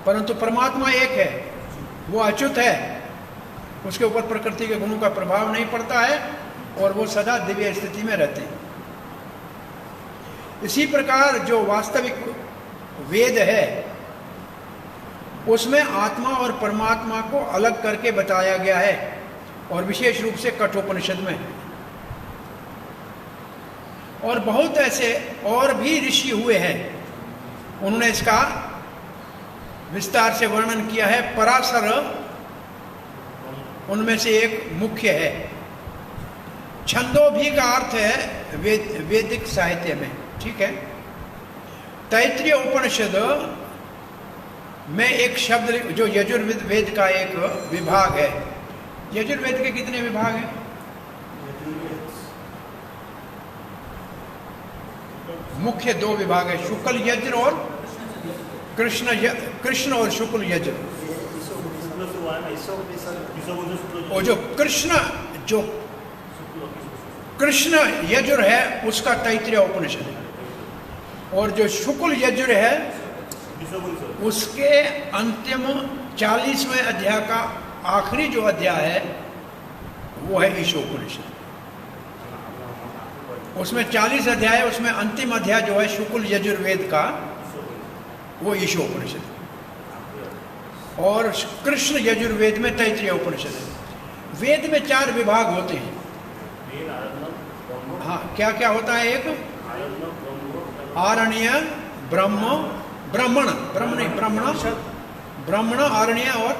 परंतु परमात्मा एक है, वो अच्युत है, उसके ऊपर प्रकृति के गुणों का प्रभाव नहीं पड़ता है और वो सदा दिव्य स्थिति में रहते हैं। इसी प्रकार जो वास्तविक वेद है उसमें आत्मा और परमात्मा को अलग करके बताया गया है, और विशेष रूप से कठोपनिषद में। और बहुत ऐसे और भी ऋषि हुए हैं, उन्होंने इसका विस्तार से वर्णन किया है। पराशर उनमें से एक मुख्य है। छंदोभी का अर्थ है वैदिक साहित्य में, ठीक है। तैत्रीय उपनिषद में एक शब्द जो यजुर्वेद का एक विभाग है। यजुर्वेद के कितने विभाग हैं? मुख्य 2 विभाग है, शुक्ल यज्ञ और कृष्ण और शुक्ल यज्ञ। और जो कृष्ण यजुर है उसका तैत्रीय उपनिषद है, और जो शुक्ल यजुर है उसके अंतिम 40वें अध्याय का आखिरी जो अध्याय है वो है ईशोपनिषद। उसमें 40 अध्याय, उसमें अंतिम अध्याय जो है शुक्ल यजुर्वेद का, वो ईशोपनिषद है। और कृष्ण यजुर्वेद में तैत्तिरीय उपनिषद है। वेद में 4 विभाग होते हैं। हाँ, क्या क्या होता है? एक आरण्य, ब्राह्मण, आरण्य, और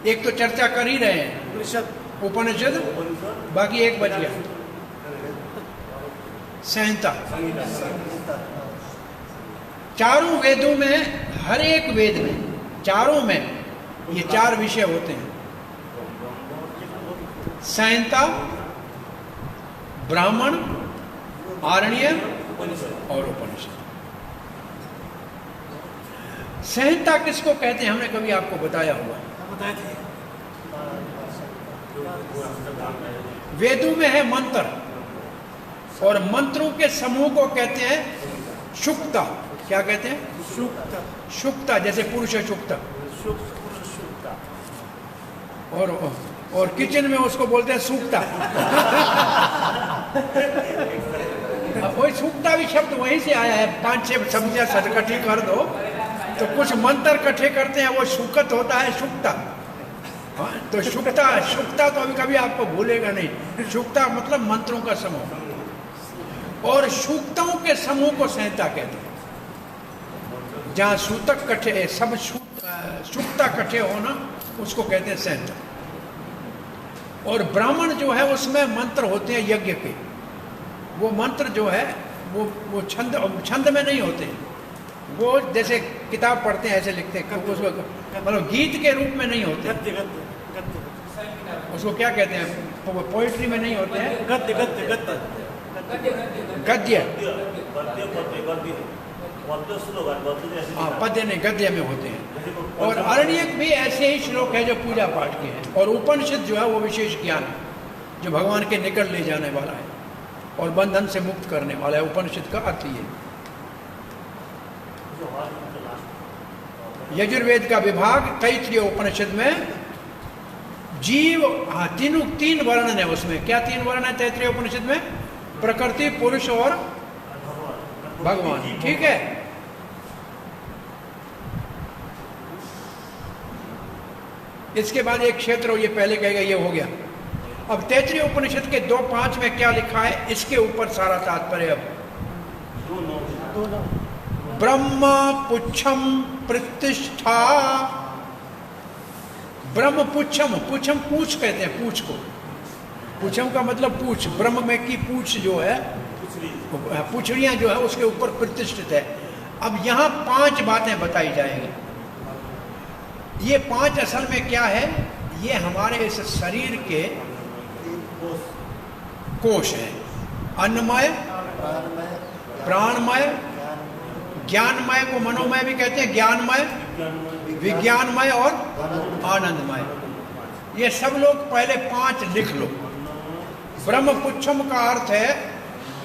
एक तो चर्चा कर ही रहे हैं उपनिषद, बाकी एक बच गया, संहिता। चारों वेदों में, हर एक वेद में, चारों में ये 4 विषय होते हैं: संहिता, ब्राह्मण, आरण्य और उपनिषद। संहिता किसको कहते हैं? हमने कभी आपको बताया हुआ। वेदों में है मंत्र, और मंत्रों के समूह को कहते हैं शुक्ता। क्या कहते हैं? शुक्ता, जैसे पुरुष शुक्ता। और किचन में उसको बोलते हैं सूक्ता। वही सूक्ता भी शब्द वहीं से आया है। 5-6 सब्जियां इकट्ठी कर दो तो कुछ मंत्र इकट्ठे करते हैं, वो शुकत होता है शुक्ता। हाँ, तो शुक्ता तो अभी कभी आपको भूलेगा नहीं। शुक्ता मतलब मंत्रों का समूह, और सूक्तों के समूह को संहिता कहते हैं। जहाँ सूतक इकट्ठे, सब सूक्ता इकट्ठे होना, उसको कहते हैं संहिता। और ब्राह्मण जो है उसमें मंत्र होते हैं यज्ञ के। वो मंत्र जो है वो छंद में नहीं होते हैं। वो जैसे किताब पढ़ते हैं ऐसे लिखते हैं, उसको मतलब गीत के रूप में नहीं होते। उसको क्या कहते हैं? पोइट्री में नहीं होते हैं, गद्य। हाँ, पद्य नहीं, गद्य में होते हैं। और अरण्यक भी ऐसे ही श्लोक है जो पूजा पाठ के हैं। और उपनिषद जो है वो विशेष ज्ञान है, जो भगवान के निकट ले जाने वाला है और बंधन से मुक्त करने वाला है। उपनिषद का अर्थ ये। यजुर्वेद का विभाग तैत्तिरीय उपनिषद में जीव, हाँ, 3 वर्णन है उसमें। क्या 3 वर्णन है तैत्तिरीय उपनिषद में? प्रकृति, पुरुष और भगवान। ठीक है। इसके बाद एक क्षेत्र, ये पहले कहेगा, ये हो गया। अब तैत्तिरीय उपनिषद के 2:5 में क्या लिखा है, इसके ऊपर सारा तात्पर्य। अब ब्रह्म पुच्छम प्रतिष्ठा। ब्रह्म पुच्छम, पुच्छम पूछ कहते हैं, पूछ को। पुच्छम का मतलब पूछ। ब्रह्म में की पूछ जो है, पूछड़ियां जो है उसके ऊपर प्रतिष्ठित है। अब यहाँ 5 बातें बताई जाएंगी। ये 5 असल में क्या है? ये हमारे इस शरीर के कोश हैं। अन्नमय, प्राणमय, ज्ञानमय को मनोमय भी कहते हैं, ज्ञानमय, विज्ञानमय और आनंदमय। ये सब लोग पहले 5 लिख लो। ब्रह्म पुच्छम का अर्थ है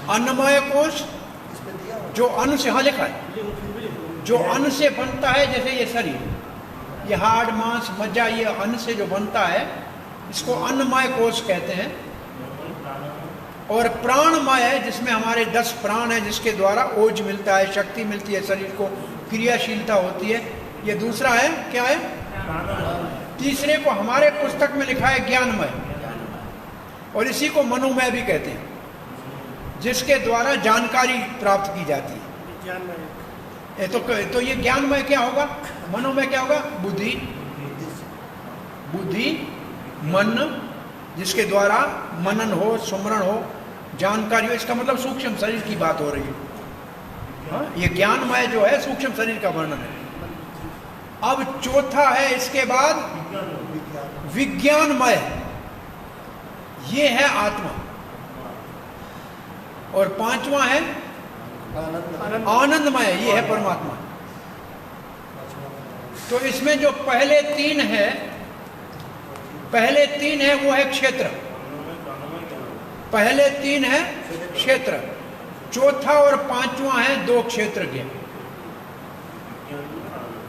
अन्नमय कोश, जो अन्न से, हाँ लिखा है, जो अन्न से बनता है। जैसे ये शरीर, ये हाड़, मांस, मज्जा, ये अन्न से जो बनता है, इसको अन्नमय कोश कहते हैं। और प्राणमय है, जिसमें हमारे 10 प्राण है, जिसके द्वारा ओज मिलता है, शक्ति मिलती है, शरीर को क्रियाशीलता होती है। ये दूसरा है, क्या है? तीसरे को हमारे पुस्तक में लिखा है ज्ञानमय, और इसी को मनोमय भी कहते हैं, जिसके द्वारा जानकारी प्राप्त की जाती है। तो ये ज्ञानमय क्या होगा? मनोमय क्या होगा? बुद्धि, मन, जिसके द्वारा मनन हो, सुमरण हो, जानकारी हो। इसका मतलब सूक्ष्म शरीर की बात हो रही है। हाँ, ये ज्ञानमय जो है सूक्ष्म शरीर का वर्णन है। अब चौथा है इसके बाद विज्ञानमय, ये है आत्मा। और 5वां है आनंदमय, ये है परमात्मा। तो इसमें जो पहले 3 है, वो है क्षेत्र। पहले 3 है क्षेत्र, चौथा और 5वां है 2 क्षेत्र के।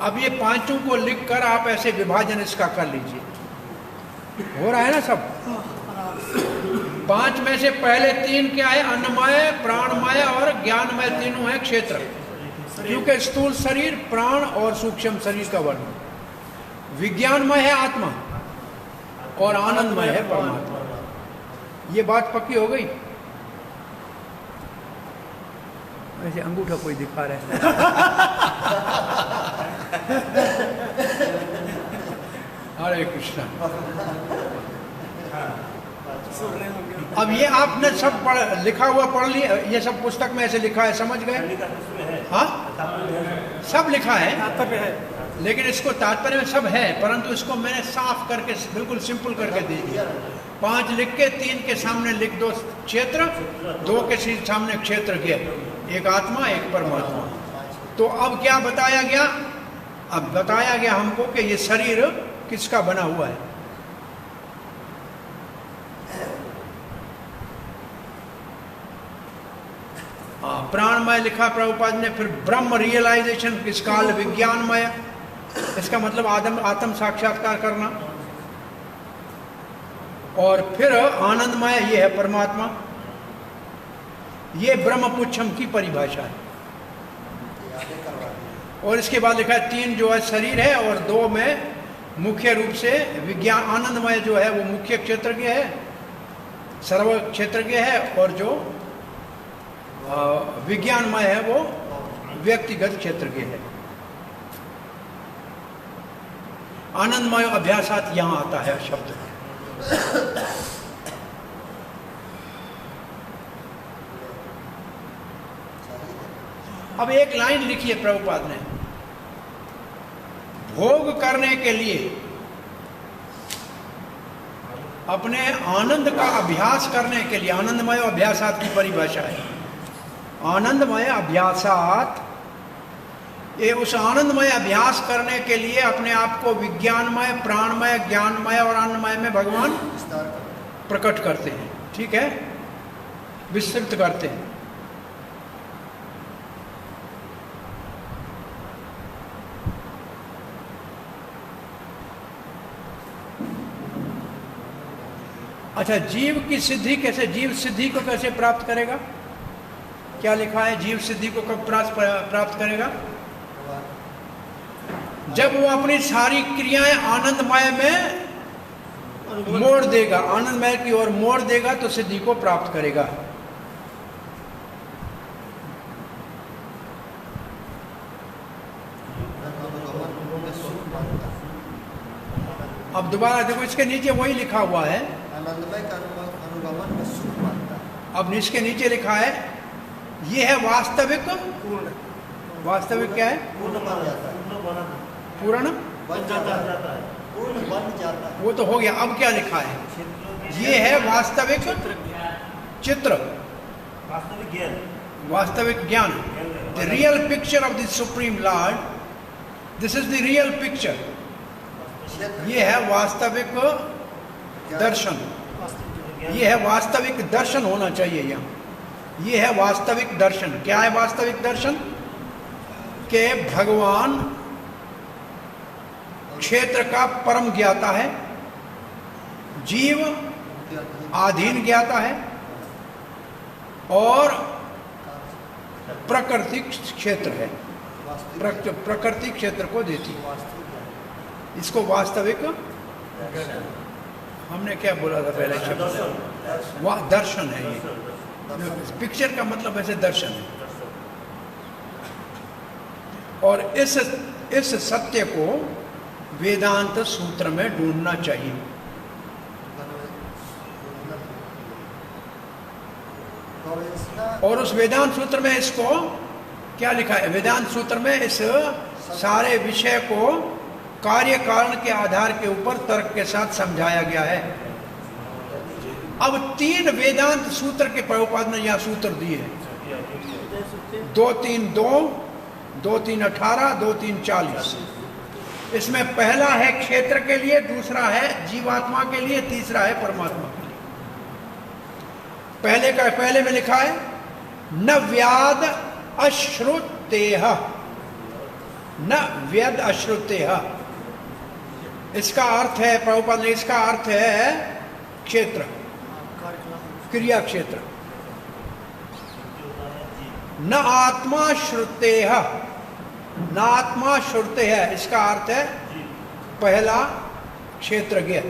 अब ये 5 को लिखकर आप ऐसे विभाजन इसका कर लीजिए। हो रहा है ना सब? 5 में से पहले 3 क्या है? अन्नमय, प्राणमय और ज्ञानमय, तीनों है क्षेत्र। क्योंकि स्थूल शरीर, प्राण और सूक्ष्म शरीर का वर्णन। विज्ञानमय है आत्मा और आनंदमय है परमात्मा। ये बात पक्की हो गई। ऐसे अंगूठा कोई दिखा रहा है। हरे कृष्णा। अब ये आपने सब लिखा हुआ पढ़ लिया, ये सब पुस्तक में ऐसे लिखा है, समझ गए? हाँ, सब लिखा है, लेकिन इसको तात्पर्य में सब है, परंतु इसको मैंने साफ करके बिल्कुल सिंपल करके दे दिया। 5 लिख के 3 के सामने लिख दो क्षेत्र, 2 के सामने क्षेत्र के, एक आत्मा एक परमात्मा। तो अब क्या बताया गया? अब बताया गया हमको कि ये शरीर किसका बना हुआ है। प्राणमय लिखा प्रभुपाद ने, फिर ब्रह्म रियलाइजेशन किस काल विज्ञानमय, इसका मतलब आत्म साक्षात्कार करना, और फिर आनंदमय ये है परमात्मा। ये ब्रह्मपुच्छम की परिभाषा है। और इसके बाद लिखा है 3 जो है शरीर है, और 2 में मुख्य रूप से विज्ञान आनंदमय जो है वो मुख्य क्षेत्र के है, सर्व क्षेत्र के है, और जो विज्ञानमय है वो व्यक्तिगत क्षेत्र के है। आनंदमय अभ्यासात यहां आता है शब्द। अब एक लाइन लिखी है प्रभुपाद ने, भोग करने के लिए अपने आनंद का अभ्यास करने के लिए, आनंदमय अभ्यासात की परिभाषा है। आनंदमय अभ्यासात, ये उस आनंदमय अभ्यास करने के लिए अपने आप को विज्ञानमय, प्राणमय, ज्ञानमय और अन्नमय में भगवान प्रकट करते हैं। ठीक है, विस्तृत करते हैं। अच्छा, जीव की सिद्धि कैसे, जीव सिद्धि को कैसे प्राप्त करेगा? क्या लिखा है? जीव सिद्धि को कब प्राप्त करेगा? जब वो अपनी सारी क्रियाएं आनंदमय में मोड़ देगा, आनंदमय की ओर मोड़ देगा, तो सिद्धि को प्राप्त करेगा। अब दोबारा देखो, इसके नीचे वही लिखा हुआ है, आनंदमय का अनुगमन में सुख मानता है। अब इसके नीचे लिखा है, ये है वास्तविक, वास्तविक क्या है? पूर्ण बन जाता है, पूर्ण बन जाता है, पूर्ण बन जाता है। वो तो हो गया। अब क्या लिखा है? ये है वास्तविक चित्र, वास्तविक ज्ञान, वास्तविक ज्ञान, the real picture of the supreme Lord. This is the real picture. ये है वास्तविक दर्शन, ये है वास्तविक दर्शन होना चाहिए यहाँ। ये है वास्तविक दर्शन। क्या है वास्तविक दर्शन? के भगवान क्षेत्र का परम ज्ञाता है, जीव आधीन ज्ञाता है, और प्रकृति क्षेत्र है, प्रकृति क्षेत्र को देती है। इसको वास्तविक, हमने क्या बोला था पहले शब्द? दर्शन है। ये पिक्चर का मतलब ऐसे दर्शन है। और इस सत्य को वेदांत सूत्र में ढूंढना चाहिए। और उस वेदांत सूत्र में इसको क्या लिखा है? वेदांत सूत्र में इस सारे विषय को कार्य कारण के आधार के ऊपर तर्क के साथ समझाया गया है। अब 3 वेदांत सूत्र के प्रभुपाद ने यहाँ सूत्र दिए हैं, 2-3-2, 2-3-18, 2-3-40। इसमें पहला है क्षेत्र के लिए, दूसरा है जीवात्मा के लिए, तीसरा है परमात्मा के लिए। पहले में लिखा है न व्याद अश्रुतेह, न व्यद अश्रुतेह। इसका अर्थ है, प्रभुपाद ने इसका अर्थ है क्षेत्र, क्रिया क्षेत्र। न आत्मा श्रुतेह, न आत्मा श्रुते है, इसका अर्थ है पहला क्षेत्रज्ञ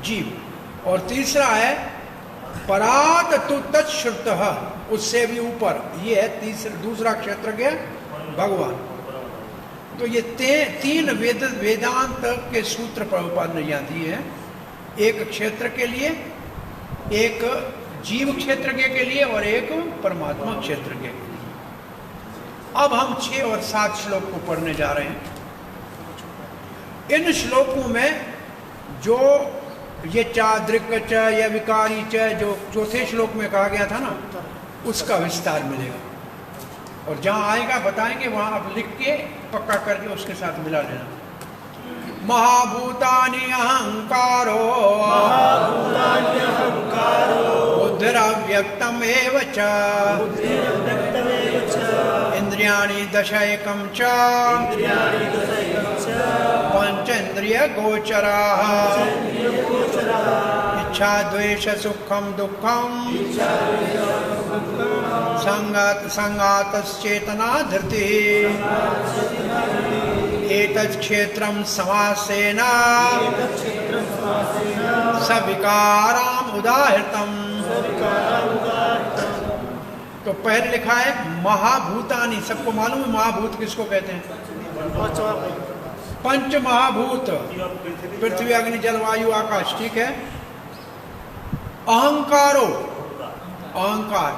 जीव, और तीसरा है परात तु तत्श्रुत, उससे भी ऊपर, ये है दूसरा क्षेत्रज्ञ भगवान। तो ये तीन वेदांत के सूत्र प्रभुपाद ने यहाँ दिए हैं, एक क्षेत्र के लिए, एक जीव क्षेत्रज्ञ के लिए और एक परमात्मा क्षेत्रज्ञ के लिए। अब हम 6 और 7 श्लोक को पढ़ने जा रहे हैं। इन श्लोकों में जो ये चादृक च या विकारी च जो चौथे श्लोक में कहा गया था ना, उसका विस्तार मिलेगा, और जहां आएगा बताएंगे, वहां आप लिख के पक्का करके उसके साथ मिला लेना। महाभूतानि अहंकारो बुद्धिरव्यक्तमेव च इंद्रियाणि दशैकं च पंचेन्द्रिय गोचराः इच्छा द्वेष सुखम दुखम संगातश्चेतना धृति एतत् क्षेत्रं समासेन सविकाराम उदाहृतम्। तो पहले लिखा है महाभूतानि, सबको मालूम है महाभूत किसको कहते हैं? पंच महाभूत, पृथ्वी अग्नि जल वायु आकाश, ठीक है। अहंकारो, अहंकार,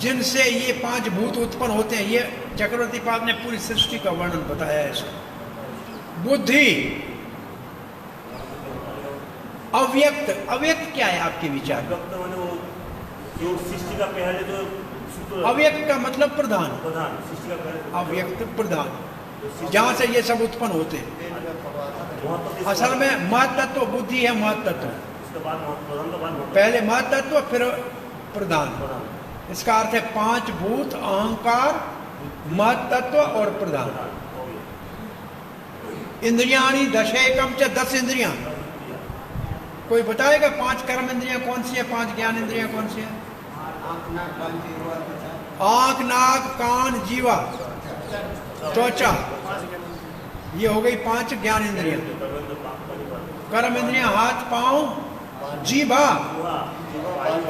जिनसे ये 5 भूत उत्पन्न होते हैं, ये चक्रवर्ती पाद ने पूरी सृष्टि का वर्णन बताया है ऐसे। बुद्धि, अव्यक्त, अव्यक्त क्या है आपके विचार में? जो सृष्टि का पहले जो अव्यक्त का मतलब प्रधान, अव्यक्त प्रधान, जहां से ये सब उत्पन्न होते हैं। असल में महत्त्व बुद्धि है, महत्त्व, पहले महत्त्व फिर प्रधान। इसका अर्थ है 5 भूत, अहंकार, महत्त्व और प्रधान। इंद्रियाणि दशैकम च, 10 इंद्रियां। कोई बताएगा 5 कर्म इंद्रियां कौन सी है, 5 ज्ञान इंद्रियां कौन सी है? आंख, नाक, कान, जीवा, त्वचा, ये हो गई 5 ज्ञान इंद्रियां। कर्म इंद्रियां हाथ, पांव, जीभा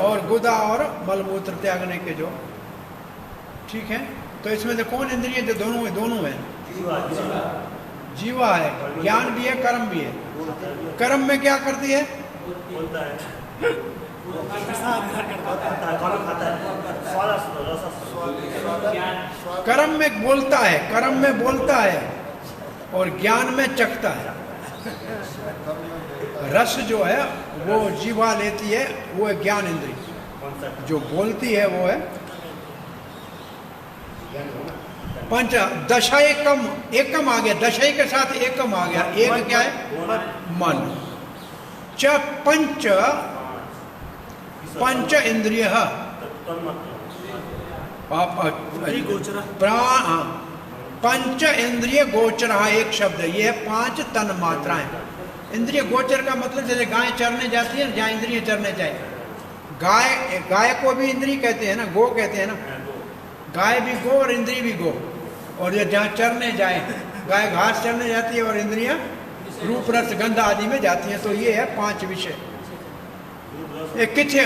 और गुदा और मलमूत्र त्यागने के जो, ठीक है। तो इसमें से कौन इंद्रिय? जो दोनों है, जीवा है, ज्ञान भी है, कर्म भी है। कर्म में क्या करती है? कर्म में बोलता है, कर्म में बोलता है, और ज्ञान में चखता है। रस जो है वो जीवा लेती है, वो है ज्ञान इंद्रिय। जो बोलती है वो है पंच। दशैकम, एकम आ गया, दशै के साथ एकम आ गया। एक क्या है? मन। च पंच, पंच इंद्रिय, पंच इंद्रिय गोचर, एक शब्द, ये है 5 तन मात्राएं। इंद्रिय गोचर का मतलब जैसे गाय चरने जाती है, जहाँ इंद्रिय चरने जाए, गाय को भी इंद्रिय कहते हैं ना, गो कहते हैं ना, गाय भी गो और इंद्रिय भी गो। और ये जहाँ चरने जाए, गाय घास चरने जाती है और इंद्रियां रूप रस गंध आदि में जाती हैं। तो ये है 5 विषय। कितने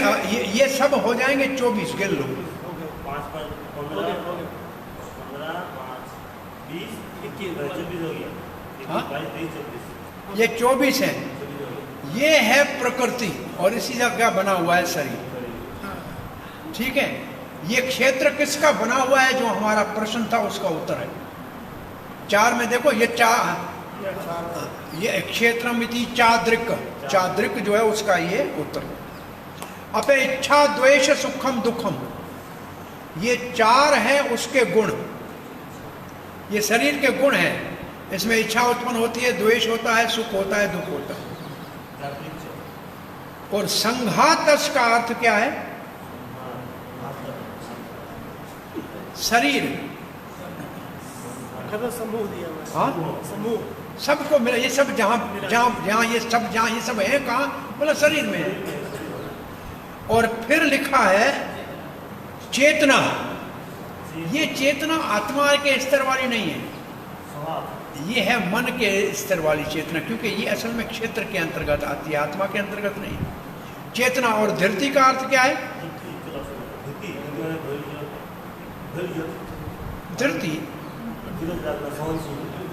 ये सब हो जाएंगे 24, गिन लो। 5 15 20 21 24 हो गया। हाँ? 22 23 ये 24 है। ये है प्रकृति, और इसी का क्या बना हुआ है? शरीर, ठीक है। ये क्षेत्र किसका बना हुआ है? जो हमारा प्रश्न था उसका उत्तर है। 4 में देखो, ये ये क्षेत्रमिति चादृक, चादृक जो है उसका ये उत्तर। अपे इच्छा द्वेष सुखम दुखम, ये 4 है उसके गुण। ये शरीर के गुण हैं। इसमें इच्छा उत्पन्न होती है, द्वेष होता है, सुख होता है, दुख होता है। और संघातस का अर्थ क्या है? शरीर समूह दिया हुआ है। हाँ, समूह सबको मिला। ये सब जहाँ जहाँ जहाँ ये सब है कहाँ? बोला शरीर में है। और फिर लिखा है चेतना। ये चेतना आत्मा के स्तर वाली नहीं है, ये है मन के स्तर वाली चेतना, क्योंकि ये असल में क्षेत्र के अंतर्गत आती है, आत्मा के अंतर्गत नहीं है चेतना। और धृति का अर्थ क्या है? धृति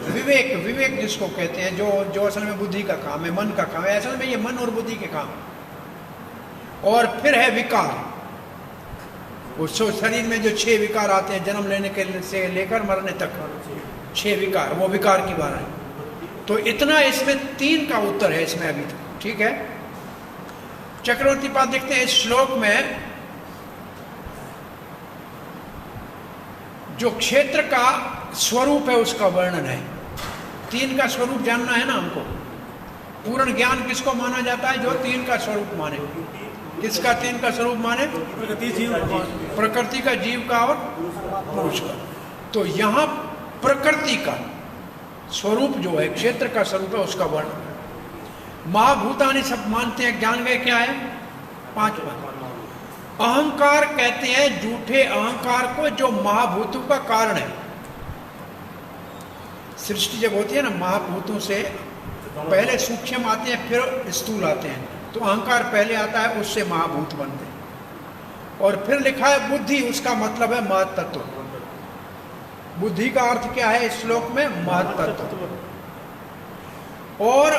विवेक, विवेक जिसको कहते हैं, जो असल में बुद्धि का काम है, मन का काम है। असल में ये मन और बुद्धि के काम। और फिर है विकार। उस शरीर में जो 6 विकार आते हैं जन्म लेने के से लेकर मरने तक, 6 विकार, वो विकार की बात है। तो इतना इसमें 3 का उत्तर है इसमें अभी तक, ठीक है। चक्रवर्ती पाद देखते हैं इस श्लोक में जो क्षेत्र का स्वरूप है उसका वर्णन है। 3 का स्वरूप जानना है ना हमको। पूर्ण ज्ञान किसको माना जाता है? जो 3 का स्वरूप माने। किसका 3 का स्वरूप माने? प्रकृति का, जीव का और पुरुष का। तो यहाँ प्रकृति का स्वरूप जो है, क्षेत्र का स्वरूप है, उसका वर्णन। महाभूतानि सब मानते हैं, जान गए क्या है? 5 बार। अहंकार कहते हैं झूठे अहंकार को, जो महाभूतों का कारण है। सृष्टि जब होती है ना, महाभूतों से पहले सूक्ष्म आते हैं, फिर स्थूल आते हैं। तो अहंकार पहले आता है, उससे महाभूत बनते हैं। और फिर लिखा है बुद्धि, उसका मतलब है महत्त्व। बुद्धि का अर्थ क्या है इस श्लोक में? महत्त्व। और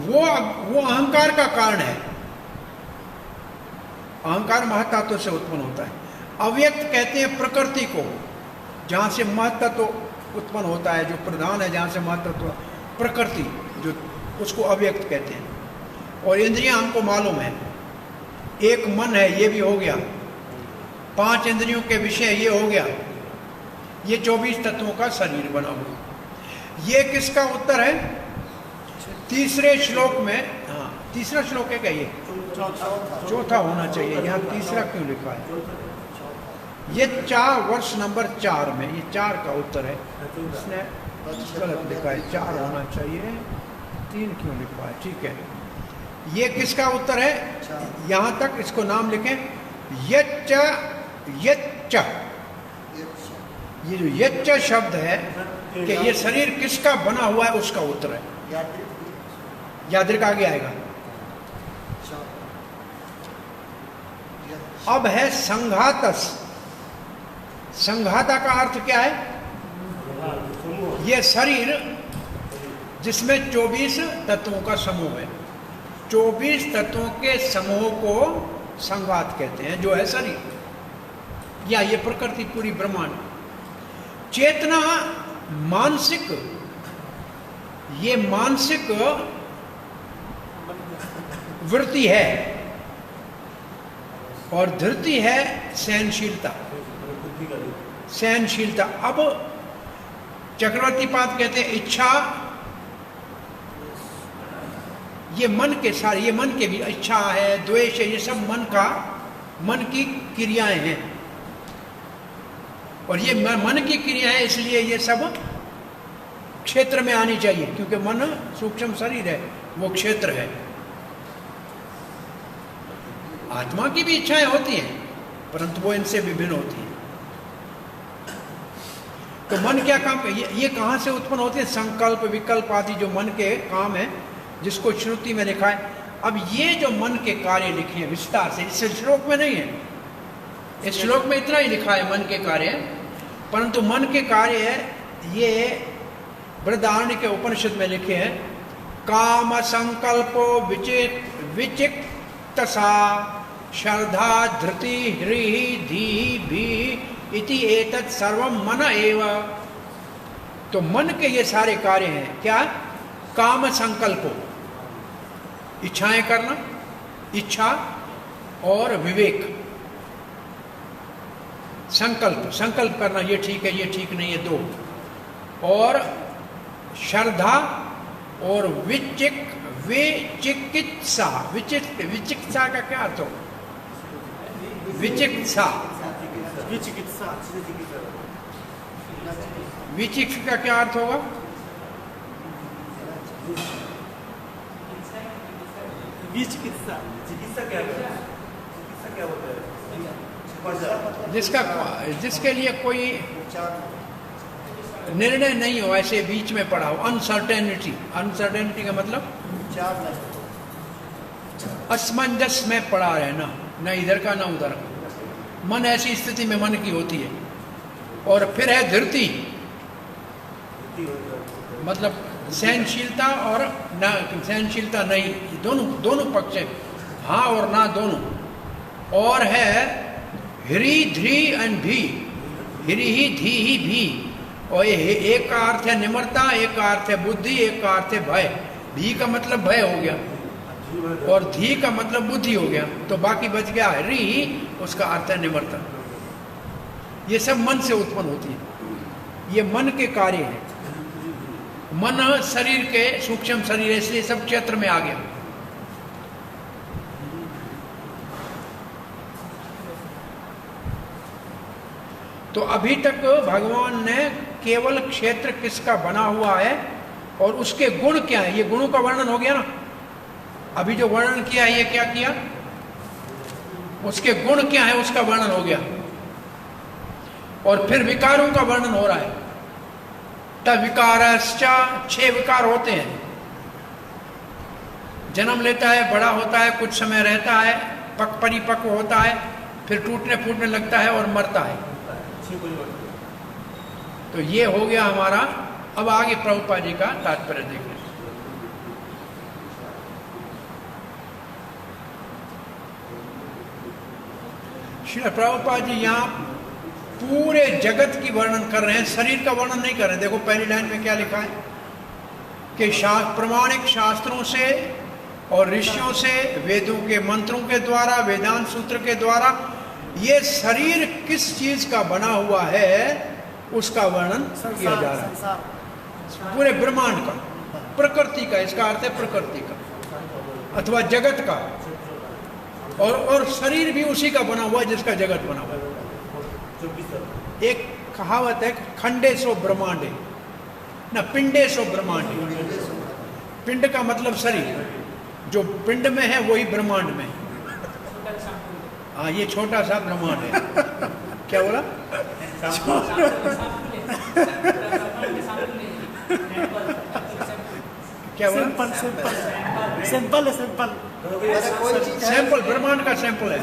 वो अहंकार का कारण है। अहंकार महत्त्व से उत्पन्न होता है। अव्यक्त कहते हैं प्रकृति को, जहां से महत्त्व उत्पन्न होता है, जो प्रधान है, जहां से महत्त्व, प्रकृति, जो उसको अव्यक्त कहते हैं। और इंद्रियां हमको मालूम है, एक मन है, ये भी हो गया। 5 इंद्रियों के विषय ये हो गया। ये 24 तत्वों का शरीर बना हुआ। ये किसका उत्तर है? तीसरे श्लोक में। हाँ, तीसरा श्लोक है क्या ये? चौथा होना चाहिए। यहाँ तीसरा क्यों लिखा है? ये 4 वर्ष नंबर 4 में, ये 4 का उत्तर है। इसने गलत लिखा है, 4 होना चाहिए, 3 क्यों लिखा है? ठीक है, ये किसका उत्तर है? यहाँ तक इसको नाम लिखें, यच्च यच्च। ये जो यच्च शब्द है कि ये शरीर किसका बना हुआ है, उसका उत्तर है। यादृक आगे आएगा। अब है संघातस। संघाता का अर्थ क्या है? यह शरीर जिसमें 24 तत्वों का समूह है। 24 तत्वों के समूह को संघात कहते हैं, जो है शरीर या ये प्रकृति, पूरी ब्रह्मांड। चेतना मानसिक, ये मानसिक वृत्ति है। और धृति है सहनशीलता, सहनशीलता। अब चक्रवर्ती पाद कहते हैं इच्छा, ये मन के सारे, ये मन के भी, इच्छा है, द्वेष है, ये सब मन की क्रियाएं हैं। और ये मन की क्रिया है, इसलिए ये सब क्षेत्र में आनी चाहिए, क्योंकि मन सूक्ष्म शरीर है, वो क्षेत्र है। आत्मा की भी इच्छाएं होती हैं, परंतु वो इनसे विभिन्न होती हैं। तो मन क्या काम, ये कहाँ से उत्पन्न होते हैं? संकल्प, विकल्प आदि जो मन के काम है, जिसको श्रुति में लिखा है। अब ये जो मन के कार्य लिखे हैं विस्तार से, इस श्लोक में नहीं है। इस श्लोक में इतना ही लिखा है मन के कार्य, परंतु मन के कार्य है ये बृहदारण्यक के उपनिषद में लिखे हैं। काम संकल्पो विचित्तसा श्रद्धा धृति ह्रीहि धीहि भीहि इति एतत् सर्वं मन एव। तो मन के ये सारे कार्य हैं क्या? काम संकल्पो, इच्छाएं करना, इच्छा और विवेक। संकल्प करना, ये ठीक है, ये ठीक नहीं है, 2। और श्रद्धा और विचिकित्सा। विचिकित्सा का क्या अर्थ हो? विचिकित्सा। विचिकित्सा। विचिकित्सा का क्या अर्थ होगा? विचिकित्सा। चिकित्सा क्या है? चिकित्सा क्या होता है? जिसके लिए कोई निर्णय नहीं हो, ऐसे बीच में पड़ा हो, अनसर्टेनिटी। अनसर्टेनिटी का मतलब असमंजस में पड़ा रहना, न इधर का न उधर का। मन ऐसी स्थिति में मन की होती है। और फिर है धृति, मतलब सहनशीलता और ना सहनशीलता नहीं, दोनों पक्ष है, हाँ और ना दोनों। और है ह्री ध्री एंड भी, ह्री ही धी ही भी। और एक का अर्थ है निम्रता, एक का अर्थ है बुद्धि, एक का अर्थ है भय। भी का मतलब भय हो गया और धी का मतलब बुद्धि हो गया, तो बाकी बच गया ह्री, उसका अर्थ है निम्रता। ये सब मन से उत्पन्न होती है, ये मन के कार्य है। मन शरीर के सूक्ष्म शरीर, इसलिए सब क्षेत्र में आ गया। तो अभी तक भगवान ने केवल क्षेत्र किसका बना हुआ है और उसके गुण क्या है, ये गुणों का वर्णन हो गया ना। अभी जो वर्णन किया है, ये क्या किया, उसके गुण क्या है उसका वर्णन हो गया। और फिर विकारों का वर्णन हो रहा है। तब विकारश्चा, 6 विकार होते हैं। जन्म लेता है, बड़ा होता है, कुछ समय रहता है, परिपक्व होता है, फिर टूटने फूटने लगता है और मरता है। तो ये हो गया हमारा। अब आगे प्रभुपाद जी का तात्पर्य देखें। श्री प्रभुपाद जी यहाँ पूरे जगत की वर्णन कर रहे हैं, शरीर का वर्णन नहीं कर रहे। देखो पहली लाइन में क्या लिखा है कि प्रमाणिक शास्त्रों से और ऋषियों से, वेदों के मंत्रों के द्वारा, वेदांत सूत्र के द्वारा ये शरीर किस चीज का बना हुआ है उसका वर्णन किया जा रहा है। पूरे ब्रह्मांड का, प्रकृति का, इसका अर्थ है प्रकृति का अथवा जगत का। और शरीर भी उसी का बना हुआ है जिसका जगत बना हुआ है। एक कहावत है, खंडे सो ब्रह्मांडे ना पिंडे सो ब्रह्मांडे। पिंड का मतलब शरीर, जो पिंड में है वही ब्रह्मांड में। हाँ, ये छोटा सा ब्रह्मांड है। क्या बोला? क्या बोला? सैंपल सैंपल, ब्रह्मांड का सैंपल है।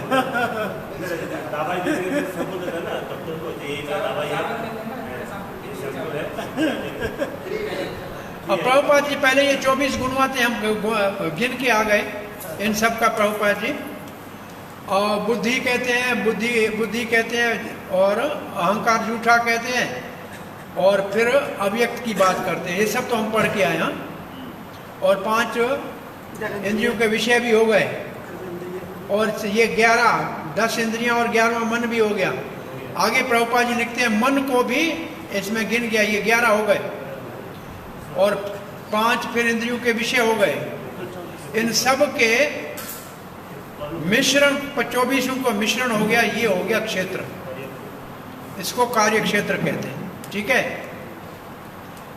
अब प्रभुपाद जी पहले ये 24 गुणवाते हम गिन के आ गए, इन सब का प्रभुपाद जी। और बुद्धि कहते हैं, बुद्धि कहते हैं, और अहंकार झूठा कहते हैं, और फिर अव्यक्त की बात करते हैं। ये सब तो हम पढ़ के आए हैं। और 5 इंद्रियों के विषय भी हो गए, और ये 10 इंद्रियां और 11वां मन भी हो गया। आगे प्रभुपाद जी लिखते हैं मन को भी इसमें गिन गया, ये 11 हो गए, और 5 फिर इंद्रियों के विषय हो गए। इन सब के मिश्रण, 24 का मिश्रण हो गया, ये हो गया क्षेत्र। इसको कार्य क्षेत्र कहते हैं। ठीक है,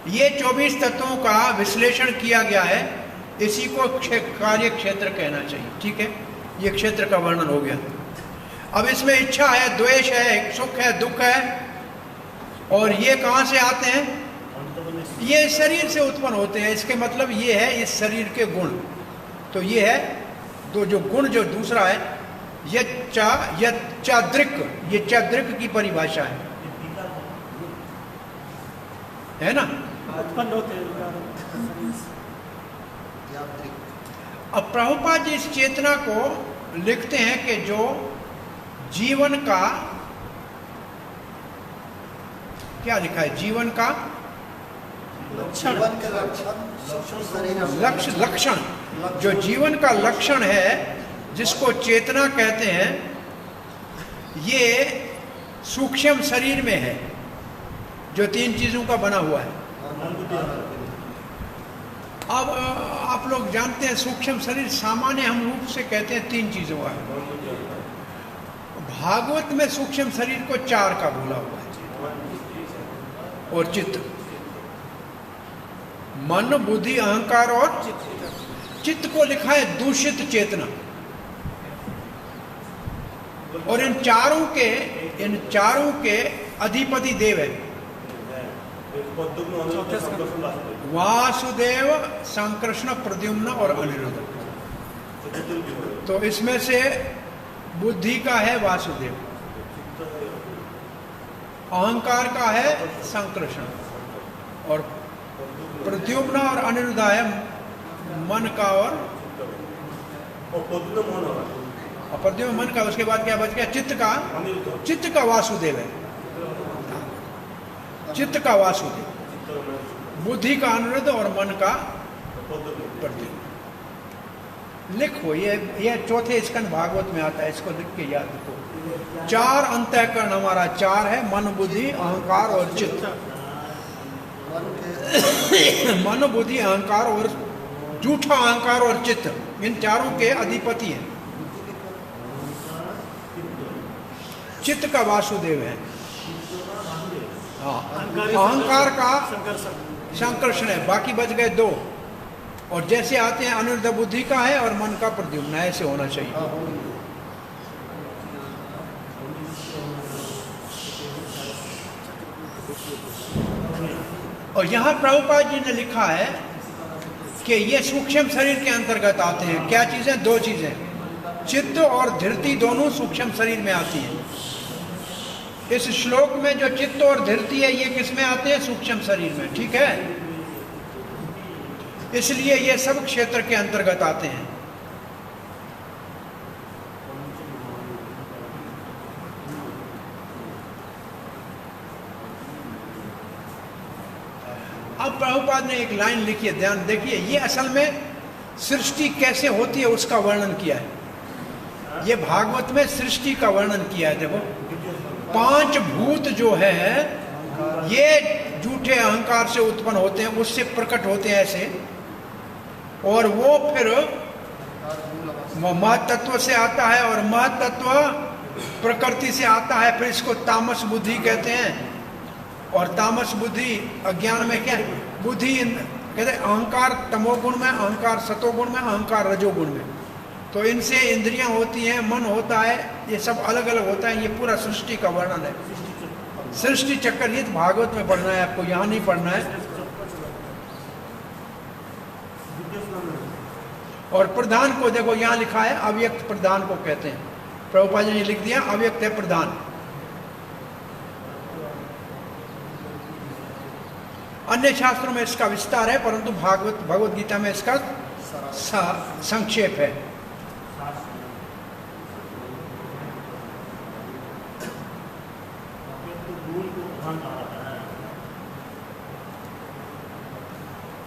ये 24 तत्वों का विश्लेषण किया गया है, इसी को कार्य क्षेत्र कहना चाहिए। ठीक है, ये क्षेत्र का वर्णन हो गया। अब इसमें इच्छा है, द्वेष है, सुख है, दुख है, और ये कहाँ से आते हैं? ये शरीर से उत्पन्न होते हैं। इसके मतलब ये है इस शरीर के गुण। तो ये है दो जो गुण, जो दूसरा है चाद्रिक, ये चाद्रिक की परिभाषा है ना? उत्पन्न होते हैं। अब प्रभुपाद जी इस चेतना को लिखते हैं कि जो जीवन का, क्या लिखा है, जीवन का लक्षण, जो जीवन का लक्षण है, जिसको चेतना कहते हैं, ये सूक्ष्म शरीर में है, जो 3 चीजों का बना हुआ है। अब आप लोग जानते हैं सूक्ष्म शरीर सामान्य हम रूप से कहते हैं 3 चीजों का। भागवत में सूक्ष्म शरीर को 4 का बोला हुआ है, और चित्त, मन, बुद्धि, अहंकार और चित्त को लिखा है दूषित चेतना। और इन चारों के अधिपति देव है वासुदेव, संकृष्ण, प्रद्युम्न और अनिरुद्ध। तो इसमें से बुद्धि का है वासुदेव, अहंकार का है संकृष्ण, और प्रद्युम्न और अनिरुद्ध है मन का और प्रद्युम्न मन का। उसके बाद क्या बच गया? चित्त का वासुदेव है, चित्त का वासुदेव, बुद्धि का अनिरुद्ध और मन का प्रद्युम्न। लिखो, ये चौथे स्कंद भागवत में आता है, इसको लिख के याद रखो। 4 अंतःकरण हमारा 4 है, मन, बुद्धि, अहंकार और चित्त। मन, बुद्धि, अहंकार और झूठा अहंकार और चित्त, इन चारों के अधिपति हैं। चित्त का वासुदेव है, हाँ। अहंकार का संकर्षण है, बाकी बच गए 2। और जैसे आते हैं अनिरुद्ध बुद्धि का है और मन का प्रद्युम्न, ऐसे होना चाहिए। और यहाँ प्रभुपाद जी ने लिखा है कि ये सूक्ष्म शरीर के अंतर्गत आते हैं। क्या चीजें? 2 चीजें, चित्त और धृति, दोनों सूक्ष्म शरीर में आती हैं। इस श्लोक में जो चित्त और धृति है, ये किस में आते हैं? सूक्ष्म शरीर में, ठीक है। इसलिए ये सब क्षेत्र के अंतर्गत आते हैं। अब प्रभुपाद ने एक लाइन लिखी है, ध्यान देखिए। ये असल में सृष्टि कैसे होती है उसका वर्णन किया है। ये भागवत में सृष्टि का वर्णन किया है। देखो, 5 भूत जो है ये झूठे अहंकार से उत्पन्न होते हैं, उससे प्रकट होते हैं ऐसे, और वो फिर महतत्व से आता है, और महतत्व प्रकृति से आता है। फिर इसको तामस बुद्धि कहते हैं। और तामस बुद्धि अज्ञान में क्या है? बुद्धि कहते हैं अहंकार तमोगुण में, अहंकार सतोगुण में, अहंकार रजोगुण में। तो इनसे इंद्रियां होती हैं, मन होता है, ये सब अलग अलग होता है। ये पूरा सृष्टि का वर्णन है, सृष्टि चक्कर। ये तो भागवत में पढ़ना है आपको, यहाँ नहीं पढ़ना है। और प्रधान को देखो, यहाँ लिखा है अव्यक्त प्रधान को कहते हैं। प्रभुपाद जी ने लिख दिया अव्यक्त है प्रधान। अन्य शास्त्रों में इसका विस्तार है, परंतु भगवत गीता में इसका संक्षेप है।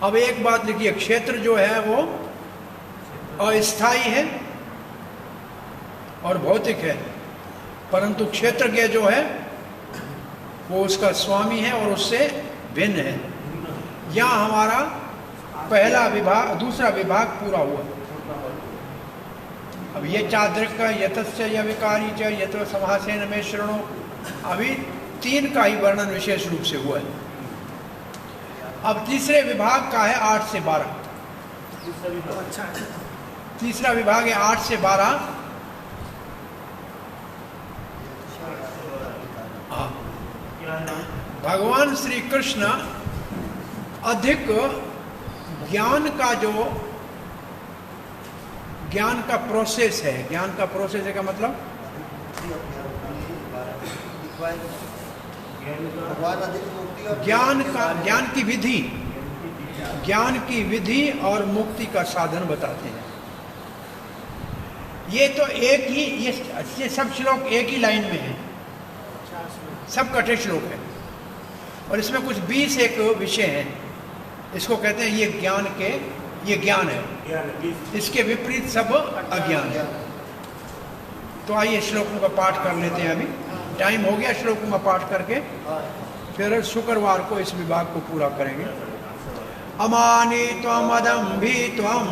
अब एक बात लिखिए, क्षेत्र जो है वो अस्थाई है और भौतिक है, परंतु क्षेत्रज्ञ जो है वो उसका स्वामी है और उससे भिन्न है। यहाँ हमारा पहला विभाग, दूसरा विभाग पूरा हुआ। अब ये चाद्रिक का यतस्य य विकारी च यत समासेन में शृणु, अभी 3 का ही वर्णन विशेष रूप से हुआ है। अब तीसरे विभाग का है 8 से 12। तीसरा विभाग है 8 से 12। भगवान श्री कृष्ण अधिक ज्ञान का जो ज्ञान का प्रोसेस है, ज्ञान का प्रोसेस है का मतलब ज्ञान की विधि और मुक्ति का साधन बताते हैं। ये तो एक ही, ये सब श्लोक एक ही लाइन में है, सब कटे श्लोक है, और इसमें कुछ 20 एक विषय हैं। इसको कहते हैं ये ज्ञान है, इसके विपरीत सब अज्ञान है। तो आइए श्लोकों का पाठ कर लेते हैं। अभी टाइम हो गया श्लोकों का पाठ करके, फिर शुक्रवार को इस विभाग को पूरा करेंगे। अमानि त्वम अदम्भि त्वम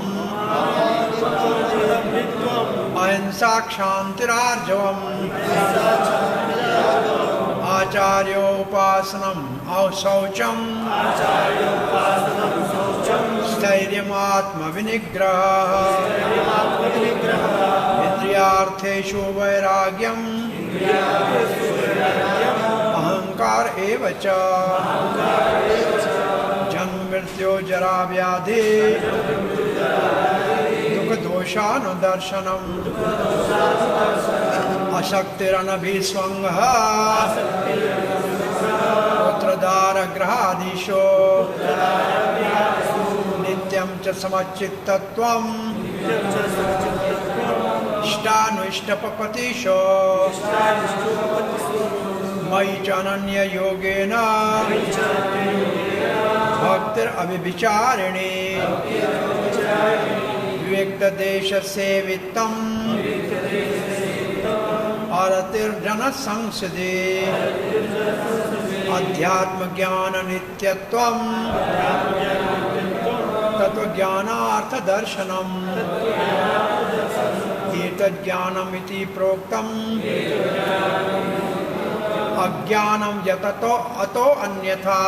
अहिंसा क्षान्तिरार्जवम् आचार्योपासनम् शौचम् स्थैर्यमात्मविनिग्रहः इंद्रियार्थेषु वैराग्यम् अहंकार एव च जन्म मृत्यु जरा व्याधि दुख दोषानुदर्शनम् अशक्तिरनभिस्वङ्गः पुत्रदारगृहादिषु नित्यं च समच्चित्तत्वम् इष्टानुष्टपपतिषु मयि च अनन्ययोगेन भक्तिरव्यभिचारिणी विविक्तदेशसेवितम् अरतिर्जनसंसदि अध्यात्मज्ञाननित्यत्वम् तत्त्वज्ञानार्थदर्शनम् एतज्ज्ञानमिति प्रोक्तम् अज्ञानम यततो अतो अन्यथा।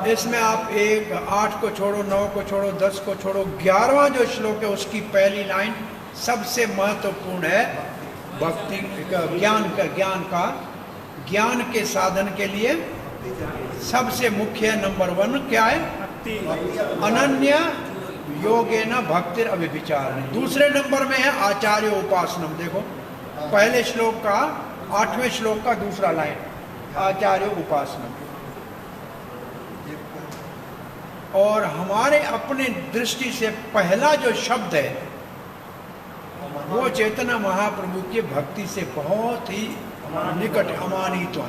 इसमें आप 8 को छोड़ो, 9 को छोड़ो, 10 को छोड़ो, 11वां जो श्लोक है उसकी पहली लाइन सबसे महत्वपूर्ण है। भक्ति ज्ञान के साधन के लिए सबसे मुख्य नंबर 1 क्या है? अनन्य योगेन भक्तिर अभिविचार। दूसरे नंबर में है आचार्य उपासनम। देखो पहले श्लोक का 8वें श्लोक का दूसरा लाइन, आचार्य उपासनम। और हमारे अपने दृष्टि से पहला जो शब्द है वो चैतन्य महाप्रभु के भक्ति से बहुत ही निकट, अमानित्व।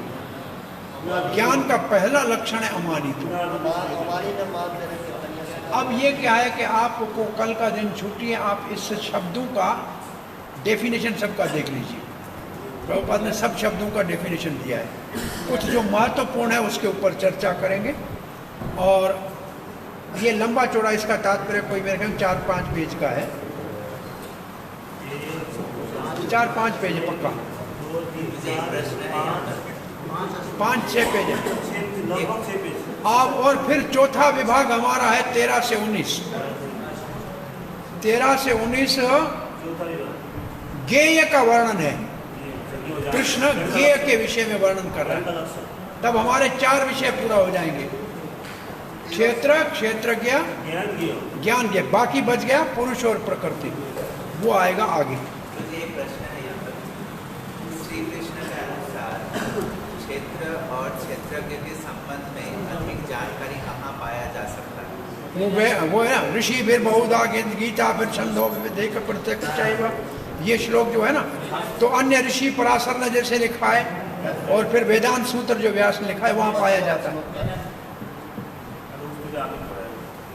ज्ञान का पहला लक्षण है अमानित्व। अब ये क्या है कि आपको कल का दिन छुट्टी है, आप इस शब्दों का डेफिनेशन सबका देख लीजिए। प्रभुपाद ने सब शब्दों का डेफिनेशन दिया है। कुछ जो महत्वपूर्ण है उसके ऊपर चर्चा करेंगे। और ये लंबा चौड़ा इसका तात्पर्य कोई मेरे ख्याल 4-5 पेज का है, 4-5 पेज है पक्का, 5-6 पेज है आप। और फिर चौथा विभाग हमारा है 13 से 19। 13 से 19 ज्ञेय का वर्णन है। कृष्ण ज्ञेय के विषय में वर्णन कर रहा है। तब हमारे 4 विषय पूरा हो जाएंगे। क्षेत्र, क्षेत्रज्ञ, ज्ञान ज्ञ, बाकी बच गया पुरुष और प्रकृति, वो आएगा आगे। मुझे एक प्रश्न है यहाँ पर। श्री कृष्ण के अनुसार क्षेत्र और क्षेत्रज्ञ के संबंध में अधिक जानकारी कहाँ पाया जा सकता है? वो है ना, ऋषि फिर बहुधा गीता फिर छंदो विवेक प्रत्यक्ष। ये श्लोक जो है ना, तो अन्य ऋषि पराशर ने जैसे लिखा है और फिर वेदांत सूत्र जो व्यास ने लिखा है वहाँ पाया जाता है।